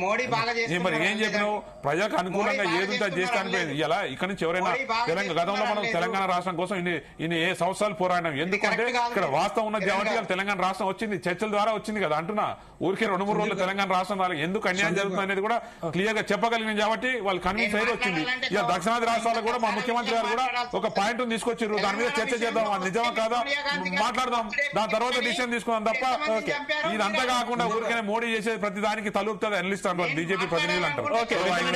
మోడీ బాగా మరి ఏం చెప్పినావు? ప్రజలకు అనుకూలంగా ఏదుంటే చేస్తా అనిపోయింది. ఇలా ఇక్కడ నుంచి ఎవరైనా గతంలో మనం తెలంగాణ రాష్ట్రం కోసం ఇన్ని ఏ సంవత్సరాలు పోరాడినాం. ఎందుకంటే ఇక్కడ వాస్తవం ఉన్న కాబట్టి తెలంగాణ రాష్ట్రం వచ్చింది, చర్చల ద్వారా వచ్చింది కదా అంటున్నా. ఊరికే 2-3 రోజులు తెలంగాణ రాష్ట్రం రాలేదు, ఎందుకు అన్యాయం జరుగుతుంది అనేది కూడా క్లియర్ గా చెప్పగలిగింది కాబట్టి వాళ్ళు కన్విన్స్ అయ్యి వచ్చింది. ఇక దక్షిణాది రాష్ట్రాలకు కూడా మా ముఖ్యమంత్రి గారు కూడా ఒక పాయింట్ తీసుకొచ్చారు, దాని మీద చర్చ చేద్దాం, అది నిజమా కాదా మాట్లాడదాం, దాని తర్వాత డిసిషన్ తీసుకుందాం తప్ప ఇదంతా కాకుండా ఊరికే మోడీ చేసేది ప్రతి దానికి తలుపుతుంది అనలిస్ట్ అంటారు, బీజేపీ ప్రతినిధులు అంటారు.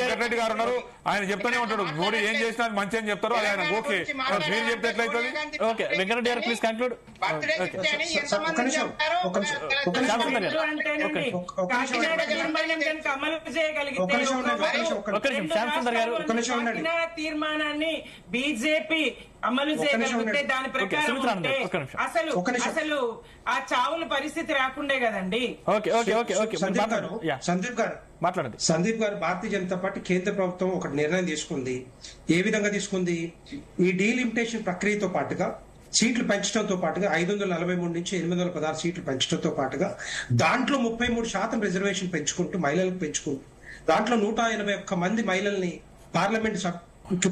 వెంకటరెడ్డి గారు ఉన్నారు, ఆయన చెప్తానే ఉంటాడు మోడీ ఏం చేసినా మంచి అని చెప్తారు, అది ఆయన ఓకే. మీరు చెప్తే ఎట్లయితుంది? ఓకే వెంకటరెడ్డి గారు ప్లీజ్ కంక్లూడ్. తీర్మానాన్ని బీజేపీ అమలు చేయగలిగితే దాని ప్రకారం అసలు ఆ చావుల పరిస్థితి రాకుండే కదండి. సందీప్ గారు భారతీయ జనతా పార్టీ కేంద్ర ప్రభుత్వం ఒక నిర్ణయం తీసుకుంది. ఏ విధంగా తీసుకుంది? ఈ డీలిమిటేషన్ ప్రక్రియతో పాటుగా సీట్లు పెంచడంతో పాటుగా 543 నుంచి 816 సీట్లు పెంచడంతో పాటుగా దాంట్లో 33% రిజర్వేషన్ పెంచుకుంటూ మహిళలకు పెంచుకుంటూ దాంట్లో 181 మంది మహిళల్ని పార్లమెంట్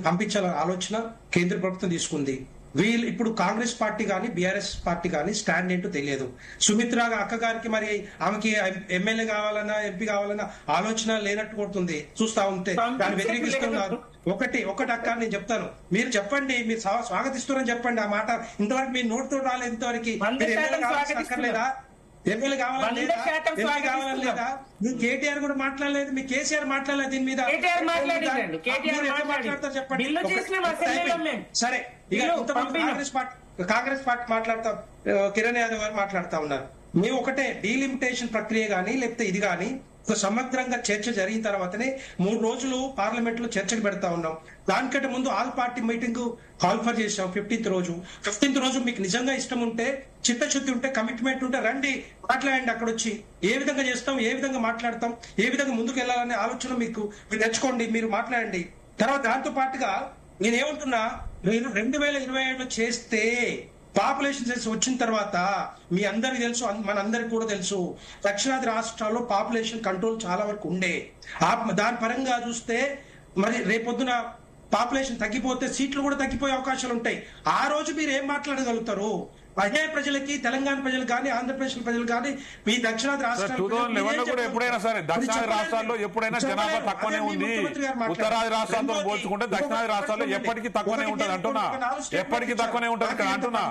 పంపించాలనే ఆలోచన కేంద్ర ప్రభుత్వం తీసుకుంది. వీళ్ళు ఇప్పుడు కాంగ్రెస్ పార్టీ కానీ బీఆర్ఎస్ పార్టీ కానీ స్టాండ్ ఏంటో తెలియదు. సుమిత్రా అక్క గారికి మరి ఆమెకి ఎమ్మెల్యే కావాలన్నా ఎంపీ కావాలన్నా ఆలోచన లేనట్టు కొడుతుంది చూస్తా ఉంటే, దాన్ని వ్యతిరేకిస్తున్నారు. ఒకటి అక్క నేను చెప్తాను, మీరు చెప్పండి, మీరు స్వాగతిస్తున్నారని చెప్పండి. ఆ మాట ఇంతవరకు మీ నోటితో రాలేదు. ఇంతవరకు అక్కర్లేదా? ఎమ్మెల్యే కావాలని లేదా? మీ కేటీఆర్ కూడా మాట్లాడలేదు, మీ కేసీఆర్ మాట్లాడలేదు దీని మీద. మాట్లాడతారు చెప్పండి. సరే, కాంగ్రెస్ పార్టీ మాట్లాడతా, కిరణ్ యాదవ్ గారు మాట్లాడుతా ఉన్నారు. మేము ఒకటే, డీలిమిటేషన్ ప్రక్రియ గానీ లేకపోతే ఇది గానీ ఒక సమగ్రంగా చర్చ జరిగిన తర్వాతనే 3 రోజులు పార్లమెంట్ లో చర్చకు పెడతా ఉన్నాం. దానికంటే ముందు ఆల్ పార్టీ మీటింగ్ కాల్ఫర్ చేసాం 15th రోజు మీకు నిజంగా ఇష్టం ఉంటే, చిత్తశుద్ధి ఉంటే, కమిట్మెంట్ ఉంటే రండి మాట్లాడండి. అక్కడ వచ్చి ఏ విధంగా చేస్తాం, ఏ విధంగా మాట్లాడతాం, ఏ విధంగా ముందుకు వెళ్ళాలనే ఆలోచన మీరు తెచ్చుకోండి, మీరు మాట్లాడండి. తర్వాత దాంతో పాటుగా నేనేమంటున్నా, 2027లో చేస్తే పాపులేషన్ సెన్స్ వచ్చిన తర్వాత మీ అందరికి తెలుసు, మనందరికి కూడా తెలుసు, దక్షిణాది రాష్ట్రాల్లో పాపులేషన్ కంట్రోల్ చాలా వరకు ఉండే. దాని పరంగా చూస్తే మరి రేపొద్దున పాపులేషన్ తగ్గిపోతే సీట్లు కూడా తగ్గిపోయే అవకాశాలు ఉంటాయి. ఆ రోజు మీరు ఏం మాట్లాడగలుగుతారు? అదే ప్రజలకి, తెలంగాణ ప్రజలు కానీ ఆంధ్రప్రదేశ్ ప్రజలు కానీ మీ దక్షిణాది రాష్ట్రాల్లో ఎప్పుడైనా సరే దక్షిణాది రాష్ట్రాల్లో ఎప్పుడైనా జనాభా తక్కువనే ఉంది. ఉత్తరాది రాష్ట్రాలతో పోల్చుకుంటే దక్షిణాది రాష్ట్రాల్లో ఎప్పటికీ తక్కువనే ఉంటుంది అంటున్నా, ఎప్పటికీ తక్కువనే ఉంటుంది ఇక్కడ అంటున్నా.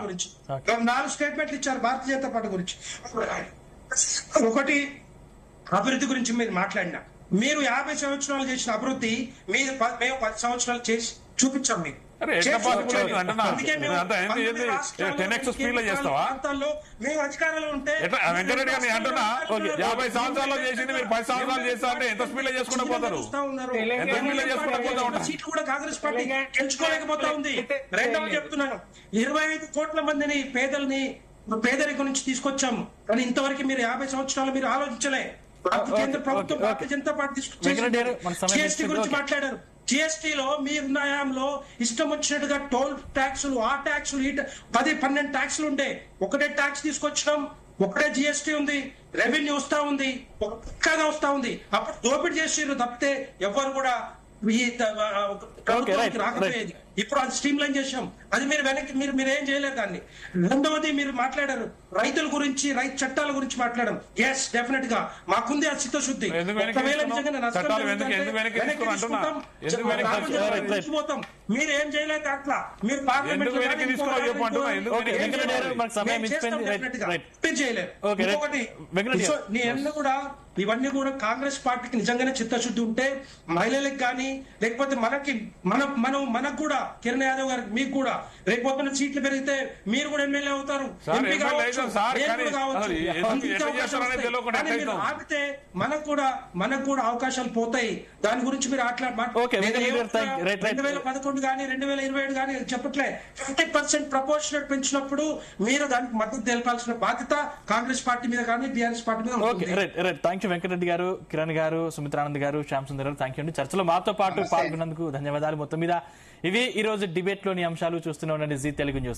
4 స్టేట్మెంట్లు ఇచ్చారు భారతీయ జనతా పార్టీ గురించి. ఒకటి, అభివృద్ధి గురించి మీరు మాట్లాడినా, మీరు 50 సంవత్సరాలు చేసిన అభివృద్ధి మేము 10 సంవత్సరాలు చేసి చూపించాం మీకు. మేము అధికారంలో ఉంటే వెంకటరెడ్డి గారిని అంటున్నా, 50 సంవత్సరాల్లో చేసింది మీరు 10 సంవత్సరాలు చేస్తా అంటే ఎంత స్పీడ్ లో చేసుకుంటూ పోతారు? సీట్లు కూడా కాంగ్రెస్ పార్టీ గెలుచుకోలేకపోతా ఉంది. రెండవ చెప్తున్నాను, 25 కోట్ల మందిని పేదరికం నుంచి తీసుకొచ్చాము, కానీ ఇంతవరకు మీరు 50 సంవత్సరాలు మీరు ఆలోచించలే. కేంద్ర ప్రభుత్వం భారతీయ జనతా పార్టీ GST గురించి మాట్లాడారు. GSTలో మీరు న్యాయంలో ఇష్టం వచ్చినట్టుగా టోల్ ట్యాక్సులు, ఆ ట్యాక్సులు, 10-12 ట్యాక్సులు ఉండే, ఒకటే ట్యాక్స్ తీసుకొచ్చినాం, ఒకటే GST ఉంది, రెవెన్యూ వస్తా ఉంది, ఒక్కగా వస్తా ఉంది. అప్పుడు దోపిడీ చేసిర్రు తప్పితే ఎవరు కూడా రాకపోయేది. ఇప్పుడు అది స్ట్రీమ్ లైన్ చేశాం, అది మీరు వెనక్కి మీరు ఏం చేయలేరు దాన్ని. రెండవది, మీరు మాట్లాడారు రైతుల గురించి, రైతు చట్టాల గురించి మాట్లాడడం. ఎస్, డెఫినెట్ గా మాకుంది ఆ చిత్తశుద్ధి. ఒకవేళ నిజంగా పోతాం, మీరు ఏం చేయలేదు అట్లా. మీరు చేయలేరు. ఇంకొకటి, నేను కూడా ఇవన్నీ కూడా కాంగ్రెస్ పార్టీకి నిజంగానే చిత్తశుద్ధి ఉంటే మహిళలకు కానీ లేకపోతే మనకు కూడా కిరణ్ యాదవ్ గారికి, మీకు కూడా రేపు పొద్దున సీట్లు పెరిగితే మీరు కూడా ఎమ్మెల్యే అవుతారు, సార్, ఎంపీ ఎమ్మెల్యే కావచ్చు, అవుతాం సార్, నేను కానీ కూడా కావచ్చు. అసలు ఎందుకు అందరికీ ఎట్లా అవకాశాలు చేస్తారనేది వస్తాయి. తెలియకుండా కానీ ఎట్లా మీరు అవుతాం? ఆపితే మనకు కూడా అవకాశాలు పోతాయి. దాని గురించి మీరు Okay, right. 2011 కానీ 2027 కానీ చెప్పట్లే. 50% ప్రపోర్షనల్ పెంచినప్పుడు మీరు దానికి మద్దతు తెలపాల్సిన బాధ్యత కాంగ్రెస్ పార్టీ మీద కానీ బీఆర్ఎస్ పార్టీ మీద ఓకే, ఉంటుంది. రైట్. థ్యాంక్ యూ వెంకటరెడ్డి గారు, కిరణ్ గారు, సుమిత్రానంద్ గారు, శ్యామ్ సుందర్ గారు, థ్యాంక్ యూ అండి. చర్చలో మాతో పాటు పాల్గొన్నందుకు ధన్యవాదాలు. మొత్తం మీద ఇవి ఈ రోజు డిబేట్ లోని అంశాలు. చూస్తూనే ఉండండి జీ తెలుగు న్యూస్.